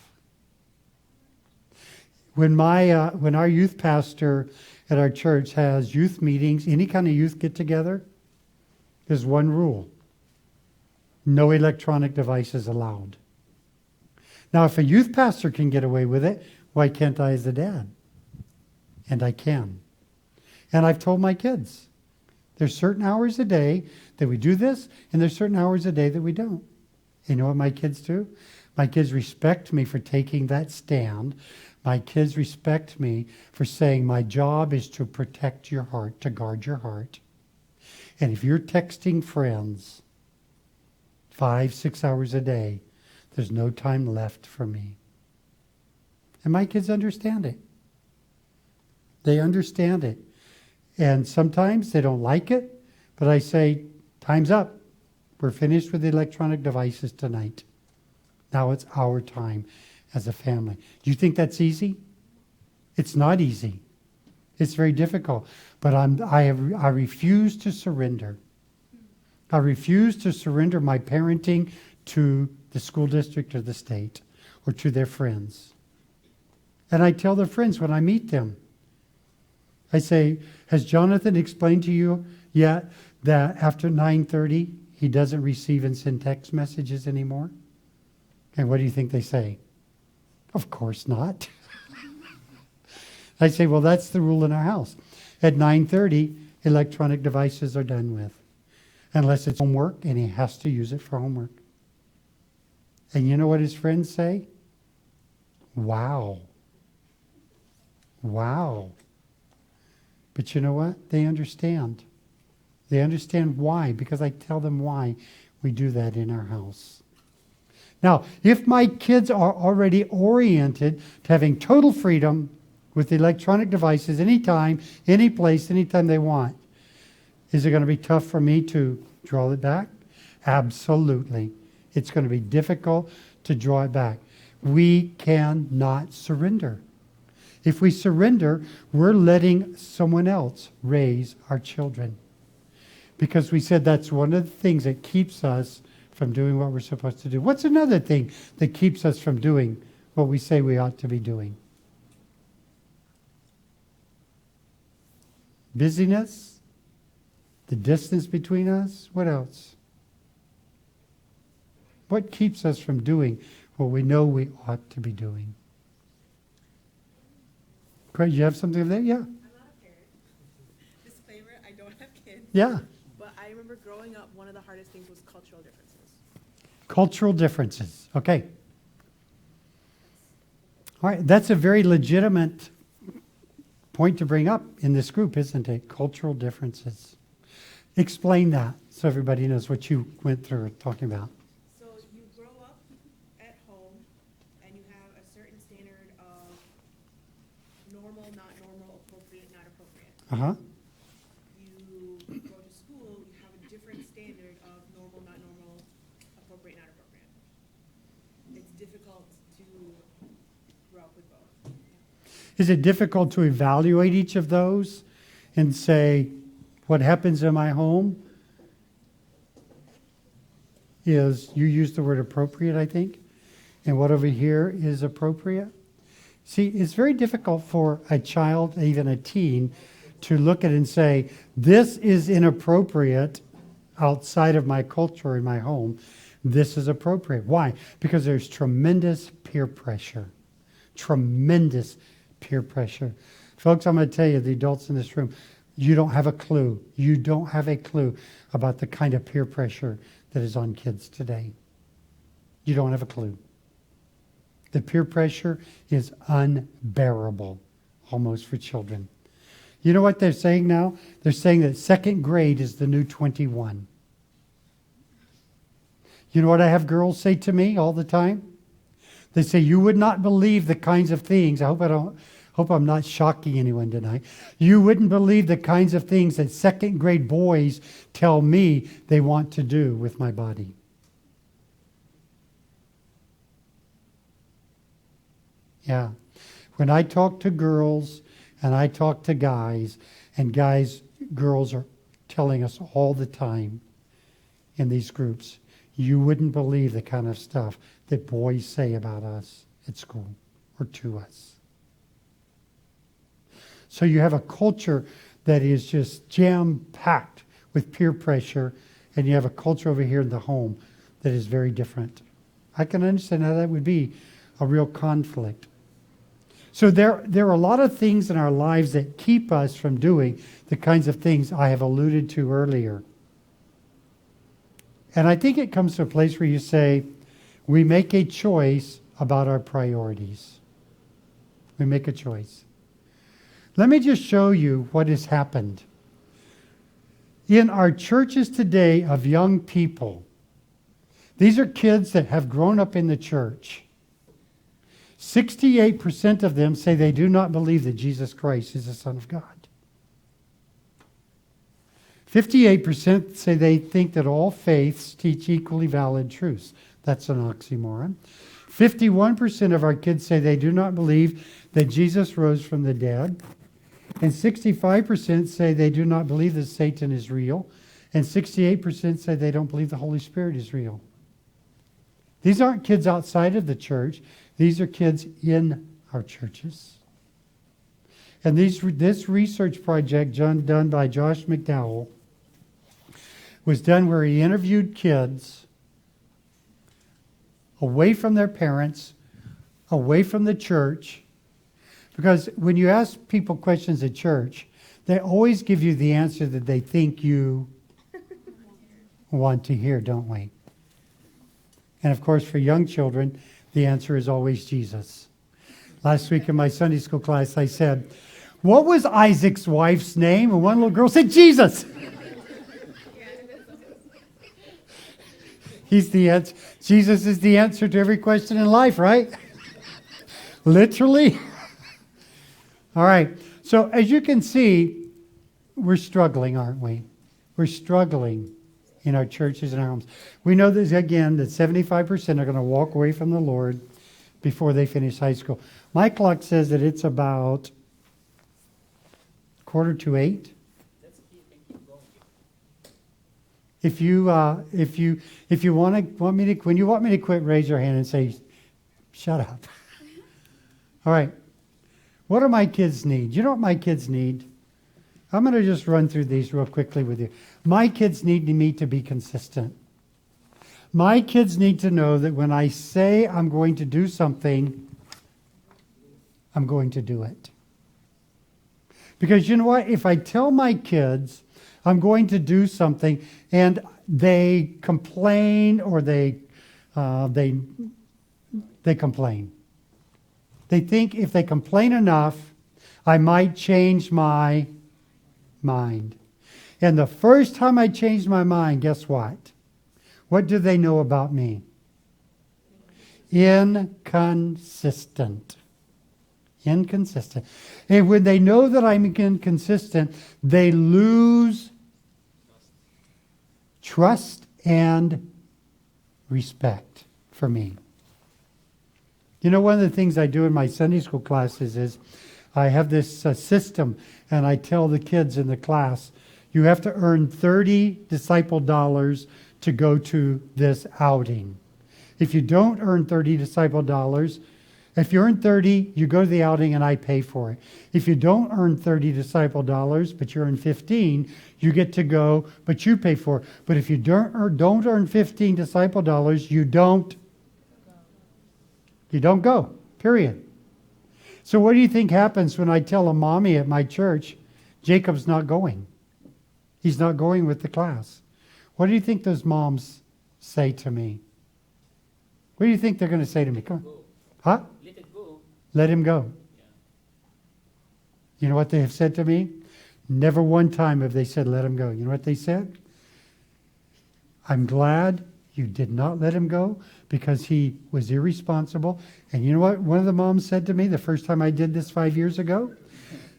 When our youth pastor at our church has youth meetings, any kind of youth get together, there's one rule: no electronic devices allowed. Now, if a youth pastor can get away with it, why can't I as a dad? And I can. And I've told my kids, there's certain hours a day that we do this, and there's certain hours a day that we don't. You know what my kids do? My kids respect me for taking that stand. My kids respect me for saying my job is to protect your heart, to guard your heart. And if you're texting friends 5, 6 hours a day, there's no time left for me. And my kids understand it. They understand it. And sometimes they don't like it, but I say, time's up. We're finished with the electronic devices tonight. Now it's our time as a family. Do you think that's easy? It's not easy. It's very difficult. But I refuse to surrender. I refuse to surrender my parenting to the school district or the state or to their friends. And I tell their friends when I meet them, I say, has Jonathan explained to you yet that after 9:30 he doesn't receive and send text messages anymore? And what do you think they say? Of course not. I say, well, that's the rule in our house. At 9:30, electronic devices are done with. Unless it's homework, and he has to use it for homework. And you know what his friends say? Wow. Wow. But you know what? They understand. They understand why, because I tell them why we do that in our house. Now, if my kids are already oriented to having total freedom with electronic devices anytime, any place, anytime they want, is it going to be tough for me to draw it back? Absolutely. It's going to be difficult to draw it back. We cannot surrender. If we surrender, we're letting someone else raise our children. Because we said that's one of the things that keeps us from doing what we're supposed to do. What's another thing that keeps us from doing what we say we ought to be doing? Busyness? The distance between us? What else? What keeps us from doing what we know we ought to be doing? Craig, you have something there? Yeah. I'm not a parent. Disclaimer, I don't have kids. Yeah. But I remember growing up, one of the hardest things was cultural differences. Cultural differences. Okay. All right, that's a very legitimate point to bring up in this group, isn't it? Cultural differences. Explain that so everybody knows what you went through talking about. So you grow up at home and you have a certain standard of normal, not normal, appropriate, not appropriate. Uh-huh. You go to school, you have a different standard of normal, not normal, appropriate, not appropriate. It's difficult to grow up with both. Is it difficult to evaluate each of those and say, what happens in my home is, you use the word appropriate, I think, and what over here is appropriate? See, it's very difficult for a child, even a teen, to look at it and say, this is inappropriate outside of my culture in my home. This is appropriate. Why? Because there's tremendous peer pressure. Tremendous peer pressure. Folks, I'm going to tell you, the adults in this room, you don't have a clue. You don't have a clue about the kind of peer pressure that is on kids today. You don't have a clue. The peer pressure is unbearable, almost, for children. You know what they're saying now? They're saying that second grade is the new 21. You know what I have girls say to me all the time? They say, you would not believe the kinds of things, hope I'm not shocking anyone tonight. You wouldn't believe the kinds of things that second grade boys tell me they want to do with my body. Yeah. When I talk to girls and I talk to guys, and girls are telling us all the time in these groups, you wouldn't believe the kind of stuff that boys say about us at school or to us. So you have a culture that is just jam-packed with peer pressure, and you have a culture over here in the home that is very different. I can understand how that would be a real conflict. So there are a lot of things in our lives that keep us from doing the kinds of things I have alluded to earlier. And I think it comes to a place where you say, we make a choice about our priorities. We make a choice. Let me just show you what has happened. In our churches today of young people, these are kids that have grown up in the church. 68% of them say they do not believe that Jesus Christ is the Son of God. 58% say they think that all faiths teach equally valid truths. That's an oxymoron. 51% of our kids say they do not believe that Jesus rose from the dead. And 65% say they do not believe that Satan is real. And 68% say they don't believe the Holy Spirit is real. These aren't kids outside of the church. These are kids in our churches. And this research project done by Josh McDowell was done where he interviewed kids away from their parents, away from the church. Because when you ask people questions at church, they always give you the answer that they think you want to hear, don't we? And of course, for young children, the answer is always Jesus. Last week in my Sunday school class, I said, what was Isaac's wife's name? And one little girl said, Jesus. He's the answer. Jesus is the answer to every question in life, right? Literally. All right. So as you can see, we're struggling, aren't we? We're struggling in our churches and our homes. We know that, again, that 75% are going to walk away from the Lord before they finish high school. My clock says that it's about 7:45. If you want me to, when you want me to quit, raise your hand and say, "Shut up." All right. What do my kids need? You know what my kids need? I'm going to just run through these real quickly with you. My kids need me to be consistent. My kids need to know that when I say I'm going to do something, I'm going to do it. Because you know what? If I tell my kids I'm going to do something and they complain or they complain. They think if they complain enough, I might change my mind. And the first time I changed my mind, guess what? What do they know about me? Inconsistent. Inconsistent. And when they know that I'm inconsistent, they lose trust and respect for me. You know, one of the things I do in my Sunday school classes is I have this system, and I tell the kids in the class, you have to earn 30 disciple dollars to go to this outing. If you don't earn 30 disciple dollars, if you earn 30, you go to the outing and I pay for it. If you don't earn 30 disciple dollars, but you earn 15, you get to go, but you pay for it. But if you don't earn 15 disciple dollars, you don't go, period. So what do you think happens when I tell a mommy at my church, Jacob's not going? He's not going with the class. What do you think those moms say to me? What do you think they're going to say to me? Come on. Huh? Let it go. Let him go. Yeah. You know what they have said to me? Never one time have they said, let him go. You know what they said? I'm glad you did not let him go because he was irresponsible. And you know what one of the moms said to me the first time I did this 5 years ago?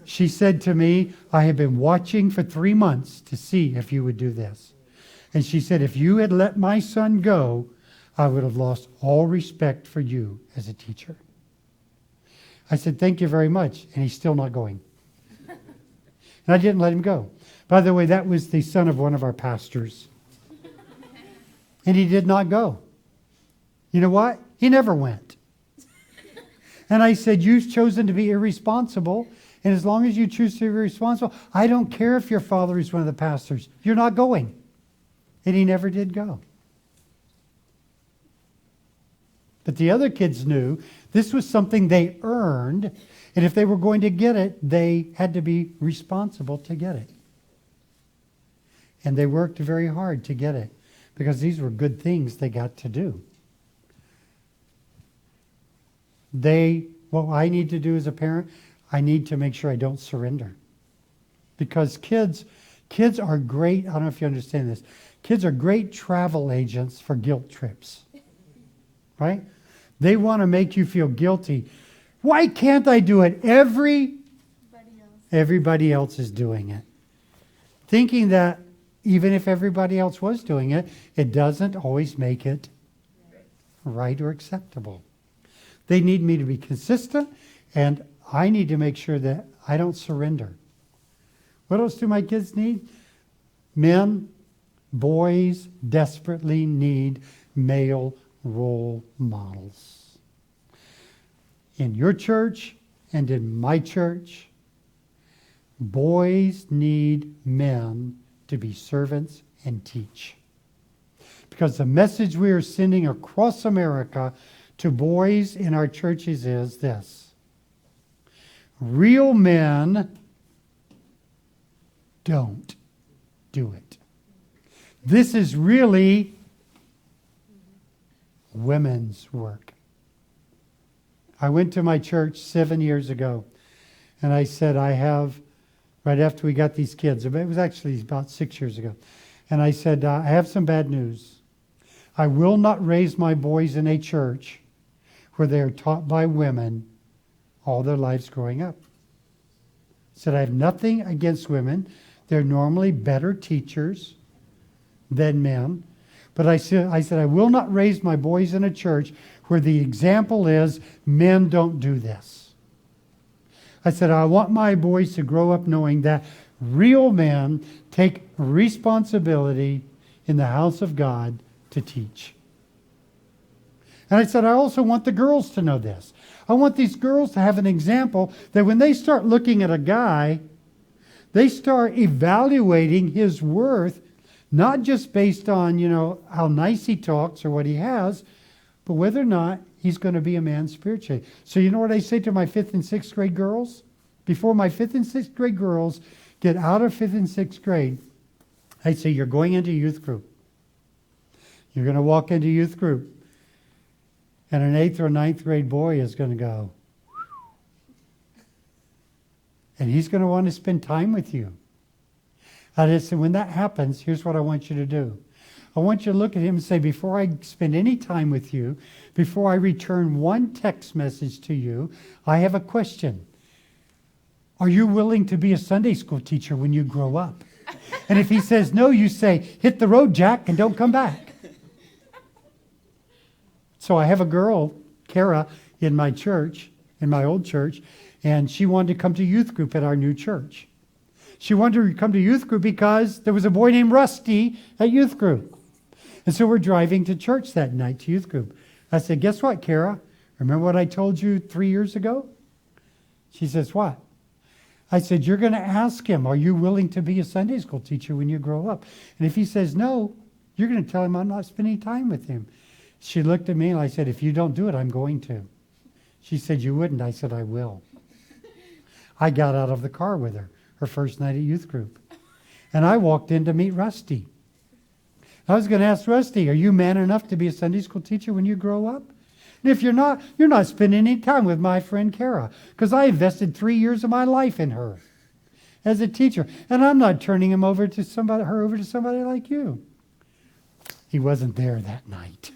She said to me, I have been watching for 3 months to see if you would do this. And she said, if you had let my son go, I would have lost all respect for you as a teacher. I said, thank you very much. And he's still not going. And I didn't let him go. By the way, that was the son of one of our pastors. And he did not go. You know what? He never went. And I said, you've chosen to be irresponsible. And as long as you choose to be irresponsible, I don't care if your father is one of the pastors. You're not going. And he never did go. But the other kids knew this was something they earned, and if they were going to get it, they had to be responsible to get it. And they worked very hard to get it, because these were good things they got to do. What I need to do as a parent, I need to make sure I don't surrender. Because kids are great, I don't know if you understand this, kids are great travel agents for guilt trips. Right? They want to make you feel guilty. Why can't I do it? Everybody else is doing it. Thinking that even if everybody else was doing it, it doesn't always make it right or acceptable. They need me to be consistent, and I need to make sure that I don't surrender. What else do my kids need? Men, boys desperately need male role models. In your church and in my church, boys need men to be servants and teach. Because the message we are sending across America to boys in our churches is this: real men don't do it. This is really women's work. I went to my church 7 years ago, and I said, right after we got these kids, it was actually about 6 years ago, and I said, I have some bad news. I will not raise my boys in a church where they are taught by women all their lives growing up. I said, I have nothing against women. They're normally better teachers than men. But I said, I will not raise my boys in a church where the example is men don't do this. I said, I want my boys to grow up knowing that real men take responsibility in the house of God to teach. And I said, I also want the girls to know this. I want these girls to have an example that when they start looking at a guy, they start evaluating his worth, not just based on, how nice he talks or what he has, but whether or not he's going to be a man spiritually. So you know what I say to my 5th and 6th grade girls? Before my 5th and 6th grade girls get out of 5th and 6th grade, I say, you're going into youth group. You're going to walk into youth group. And an 8th or 9th grade boy is going to go, And he's going to want to spend time with you. And so when that happens, here's what I want you to do. I want you to look at him and say, before I spend any time with you, before I return one text message to you, I have a question. Are you willing to be a Sunday school teacher when you grow up? And if he says no, you say, hit the road, Jack, and don't come back. So I have a girl, Kara, in my church, in my old church, and she wanted to come to youth group at our new church. She wanted to come to youth group because there was a boy named Rusty at youth group. And so we're driving to church that night to youth group. I said, guess what, Kara? Remember what I told you 3 years ago? She says, what? I said, you're going to ask him, are you willing to be a Sunday school teacher when you grow up? And if he says no, you're going to tell him I'm not spending time with him. She looked at me and I said, if you don't do it, I'm going to. She said, you wouldn't. I said, I will. I got out of the car with her first night at youth group. And I walked in to meet Rusty. I was going to ask Rusty, are you man enough to be a Sunday school teacher when you grow up? And if you're not spending any time with my friend Kara, because I invested 3 years of my life in her as a teacher. And I'm not turning her over to somebody like you. He wasn't there that night.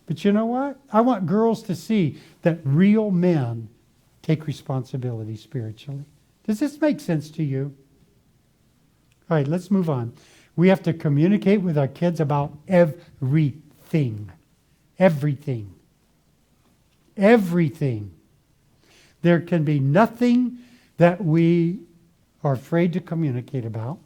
But you know what? I want girls to see that real men take responsibility spiritually. Does this make sense to you? All right, let's move on. We have to communicate with our kids about everything. Everything. Everything. There can be nothing that we are afraid to communicate about.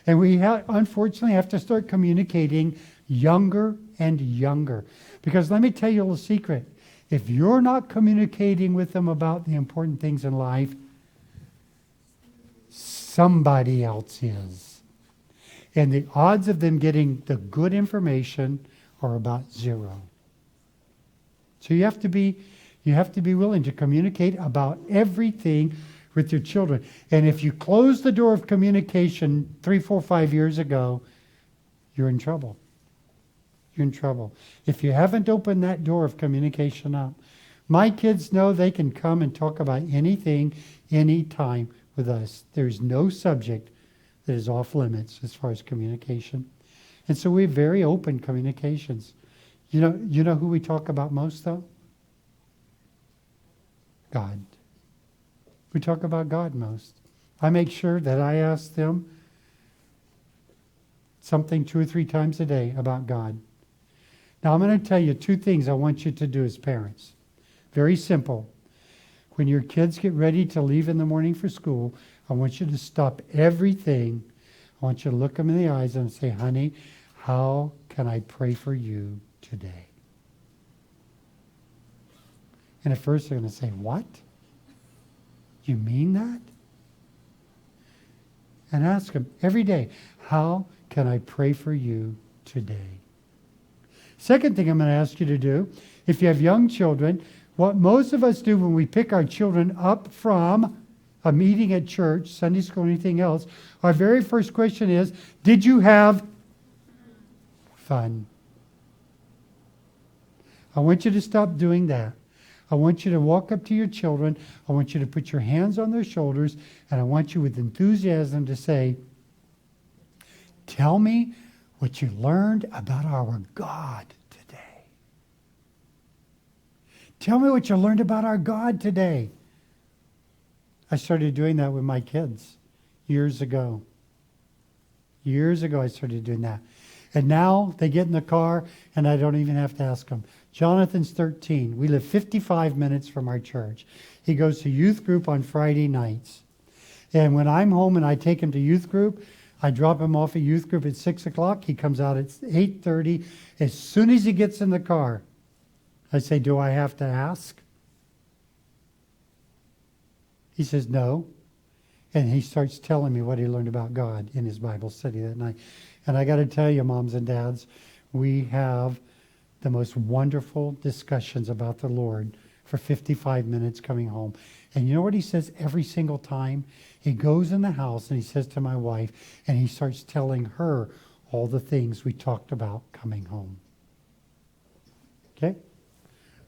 And we unfortunately have to start communicating younger and younger. Because let me tell you a little secret. If you're not communicating with them about the important things in life, somebody else is. And the odds of them getting the good information are about zero. So you have to be willing to communicate about everything with your children. And if you close the door of communication 3, 4, 5 years ago, you're in trouble. You're in trouble. If you haven't opened that door of communication up, my kids know they can come and talk about anything, anytime with us. There's no subject that is off limits as far as communication. And so we have very open communications. You know who we talk about most, though? God. We talk about God most. I make sure that I ask them something 2 or 3 times a day about God. Now, I'm going to tell you 2 things I want you to do as parents. Very simple. When your kids get ready to leave in the morning for school, I want you to stop everything. I want you to look them in the eyes and say, honey, how can I pray for you today? And at first they're going to say, what? You mean that? And ask them every day, how can I pray for you today? Second thing I'm going to ask you to do, if you have young children, what most of us do when we pick our children up from a meeting at church, Sunday school, anything else, our very first question is, did you have fun? I want you to stop doing that. I want you to walk up to your children. I want you to put your hands on their shoulders, and I want you with enthusiasm to say, tell me what you learned about our God today. Tell me what you learned about our God today. I started doing that with my kids years ago. Years ago I started doing that. And now they get in the car and I don't even have to ask them. Jonathan's 13. We live 55 minutes from our church. He goes to youth group on Friday nights. And when I'm home and I take him to youth group, I drop him off at youth group at 6 o'clock. He comes out at 8:30. As soon as he gets in the car, I say, do I have to ask? He says, no. And he starts telling me what he learned about God in his Bible study that night. And I got to tell you, moms and dads, we have the most wonderful discussions about the Lord for 55 minutes coming home. And you know what he says every single time? He goes in the house and he says to my wife, and he starts telling her all the things we talked about coming home. Okay?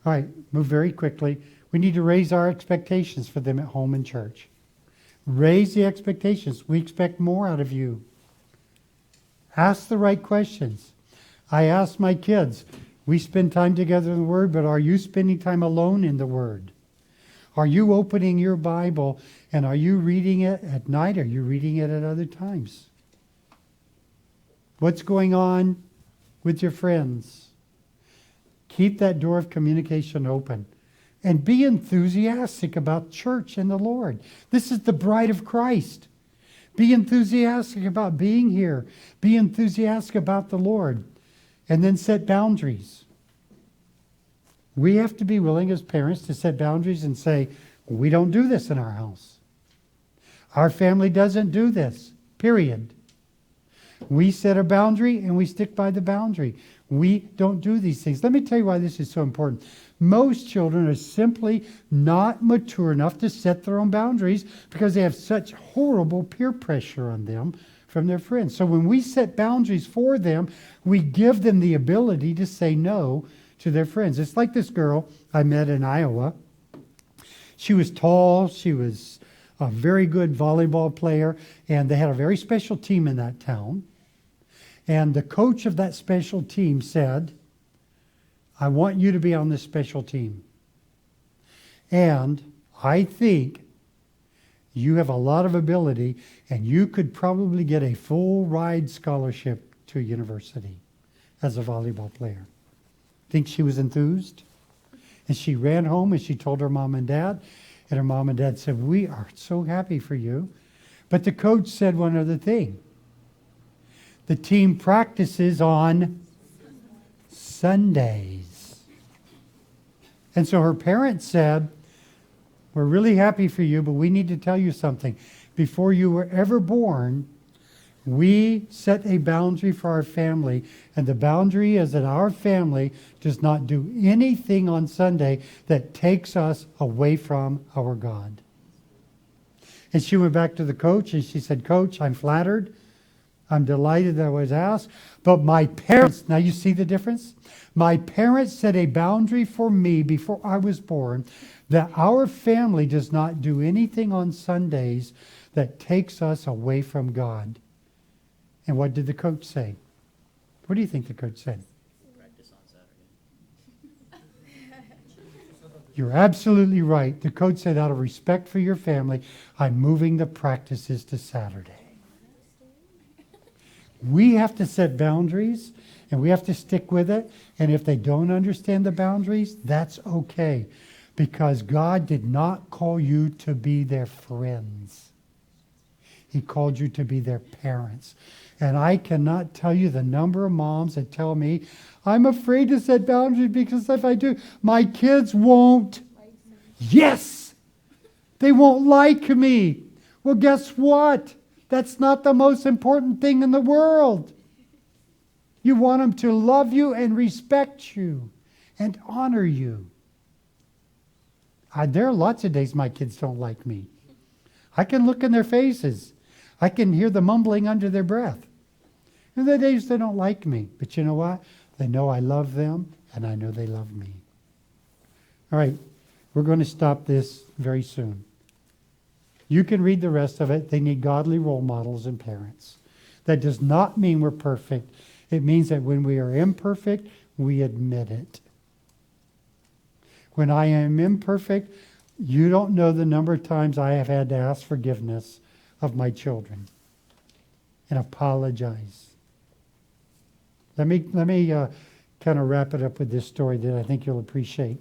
All right, move very quickly. We need to raise our expectations for them at home and church. Raise the expectations. We expect more out of you. Ask the right questions. I ask my kids, we spend time together in the Word, but are you spending time alone in the Word? Are you opening your Bible and are you reading it at night? Are you reading it at other times? What's going on with your friends? Keep that door of communication open. And be enthusiastic about church and the Lord. This is the bride of Christ. Be enthusiastic about being here. Be enthusiastic about the Lord. And then set boundaries. We have to be willing as parents to set boundaries and say, we don't do this in our house. Our family doesn't do this, period. We set a boundary and we stick by the boundary. We don't do these things. Let me tell you why this is so important. Most children are simply not mature enough to set their own boundaries because they have such horrible peer pressure on them from their friends. So when we set boundaries for them, we give them the ability to say no to their friends. It's like this girl I met in Iowa. She was tall. She was a very good volleyball player, and they had a very special team in that town. And the coach of that special team said, I want you to be on this special team. And I think you have a lot of ability and you could probably get a full ride scholarship to a university as a volleyball player. Think she was enthused? And she ran home and she told her mom and dad. And her mom and dad said, we are so happy for you. But the coach said one other thing. The team practices on Sundays. And so her parents said, we're really happy for you, but we need to tell you something. Before you were ever born, we set a boundary for our family, and the boundary is that our family does not do anything on Sunday that takes us away from our God. And she went back to the coach and she said, Coach, I'm flattered. I'm delighted that I was asked. But my parents, now you see the difference? My parents set a boundary for me before I was born that our family does not do anything on Sundays that takes us away from God. And what did the coach say? What do you think the coach said? Practice on Saturday. You're absolutely right. The coach said, out of respect for your family, I'm moving the practices to Saturday. We have to set boundaries, and we have to stick with it. And if they don't understand the boundaries, that's okay. Because God did not call you to be their friends. He called you to be their parents. And I cannot tell you the number of moms that tell me, I'm afraid to set boundaries because if I do, my kids won't. Yes! They won't like me. Well, guess what? That's not the most important thing in the world. You want them to love you and respect you and honor you. There are lots of days my kids don't like me. I can look in their faces. I can hear the mumbling under their breath. And there are days they don't like me. But you know what? They know I love them and I know they love me. All right, we're going to stop this very soon. You can read the rest of it. They need godly role models and parents. That does not mean we're perfect. It means that when we are imperfect, we admit it. When I am imperfect, you don't know the number of times I have had to ask forgiveness of my children and apologize. Let me kind of wrap it up with this story that I think you'll appreciate.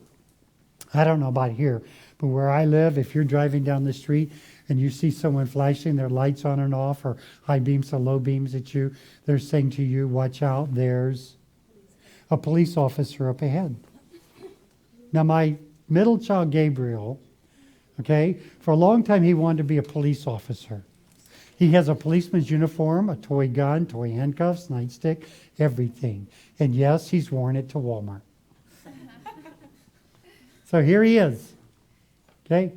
I don't know about here, but where I live, if you're driving down the street and you see someone flashing their lights on and off or high beams or low beams at you, they're saying to you, watch out, there's a police officer up ahead. Now my middle child, Gabriel, okay, for a long time he wanted to be a police officer. He has a policeman's uniform, a toy gun, toy handcuffs, nightstick, everything. And yes, he's worn it to Walmart. So here he is. Okay?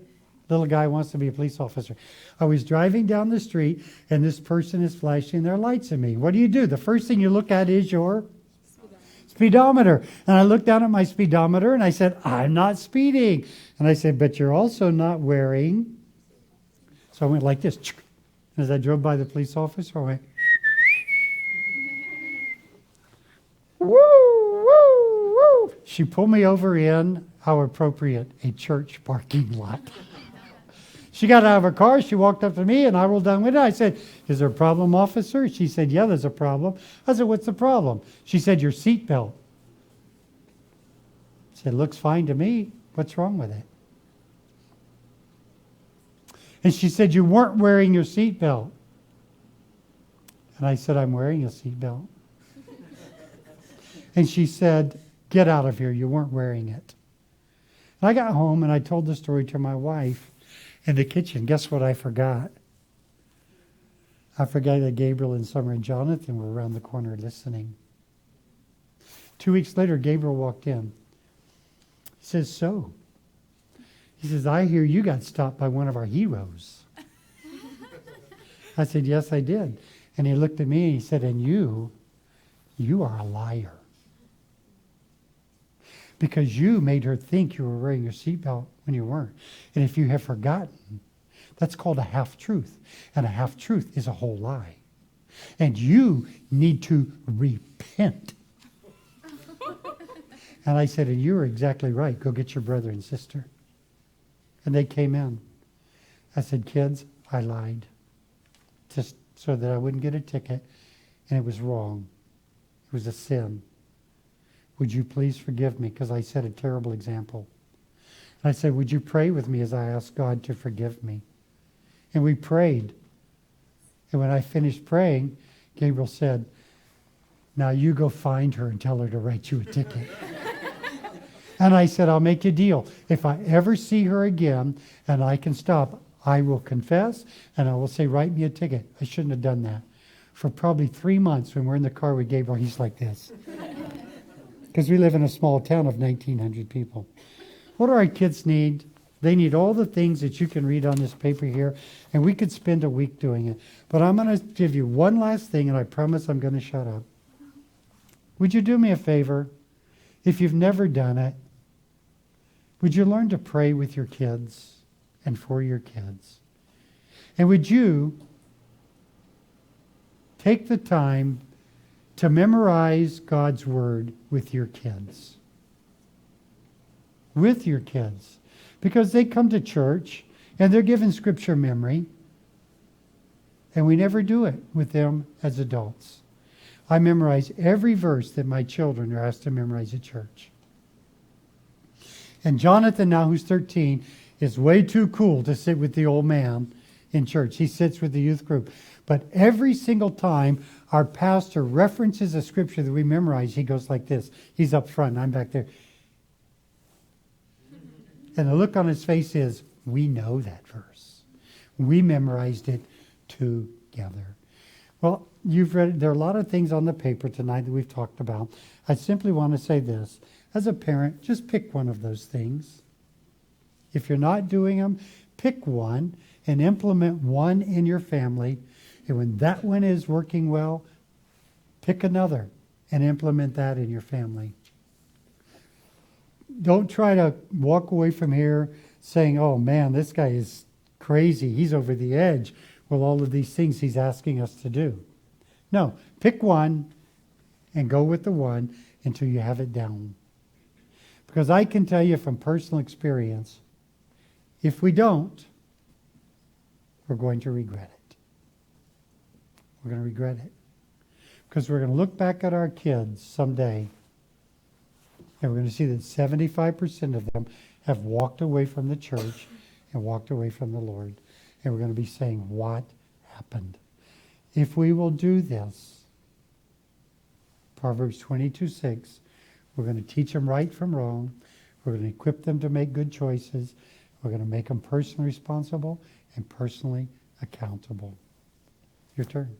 Little guy wants to be a police officer. I was driving down the street and this person is flashing their lights at me. What do? The first thing you look at is your speedometer. speedometer. And I looked down at my speedometer and I said, I'm not speeding. And I said, but you're also not wearing. So I went like this. As I drove by the police officer, I went, woo, woo, woo. She pulled me over in, how appropriate, a church parking lot. She got out of her car, she walked up to me, and I rolled down the window. I said, is there a problem, officer? She said, yeah, there's a problem. I said, what's the problem? She said, your seatbelt. I said, looks fine to me. What's wrong with it? And she said, you weren't wearing your seatbelt. And I said, I'm wearing a seatbelt. And she said, get out of here, you weren't wearing it. And I got home and I told the story to my wife in the kitchen. Guess what I forgot? I forgot that Gabriel and Summer and Jonathan were around the corner listening. 2 weeks later, Gabriel walked in. He says, so? He says, I hear you got stopped by one of our heroes. I said, yes, I did. And he looked at me and he said, and you are a liar. Because you made her think you were wearing your seatbelt when you weren't. And if you have forgotten, that's called a half-truth. And a half-truth is a whole lie. And you need to repent. And I said, and you are exactly right. Go get your brother and sister. And they came in. I said, kids, I lied. Just so that I wouldn't get a ticket. And it was wrong. It was a sin. Would you please forgive me? Because I set a terrible example. And I said, would you pray with me as I ask God to forgive me? And we prayed. And when I finished praying, Gabriel said, now you go find her and tell her to write you a ticket. And I said, I'll make you a deal. If I ever see her again and I can stop, I will confess and I will say, write me a ticket. I shouldn't have done that. For probably 3 months when we're in the car with Gabriel, he's like this. Because we live in a small town of 1,900 people. What do our kids need? They need all the things that you can read on this paper here, and we could spend a week doing it. But I'm going to give you one last thing, and I promise I'm going to shut up. Would you do me a favor? If you've never done it, would you learn to pray with your kids and for your kids? And would you take the time to memorize God's Word with your kids? With your kids. Because they come to church and they're given Scripture memory, and we never do it with them as adults. I memorize every verse that my children are asked to memorize at church. And Jonathan, now who's 13, is way too cool to sit with the old man in church. He sits with the youth group. But every single time our pastor references a scripture that we memorize, he goes like this. He's up front, I'm back there. And the look on his face is, we know that verse. We memorized it together. Well, you've read, there are a lot of things on the paper tonight that we've talked about. I simply want to say this. As a parent, just pick one of those things. If you're not doing them, pick one and implement one in your family. And when that one is working well, pick another and implement that in your family. Don't try to walk away from here saying, oh man, this guy is crazy. He's over the edge with all of these things he's asking us to do. No, pick one and go with the one until you have it down. Because I can tell you from personal experience, if we don't, we're going to regret it. We're going to regret it. Because we're going to look back at our kids someday, and we're going to see that 75% of them have walked away from the church and walked away from the Lord. And we're going to be saying, what happened? If we will do this, Proverbs 22:6, we're going to teach them right from wrong. We're going to equip them to make good choices. We're going to make them personally responsible and personally accountable. Your turn.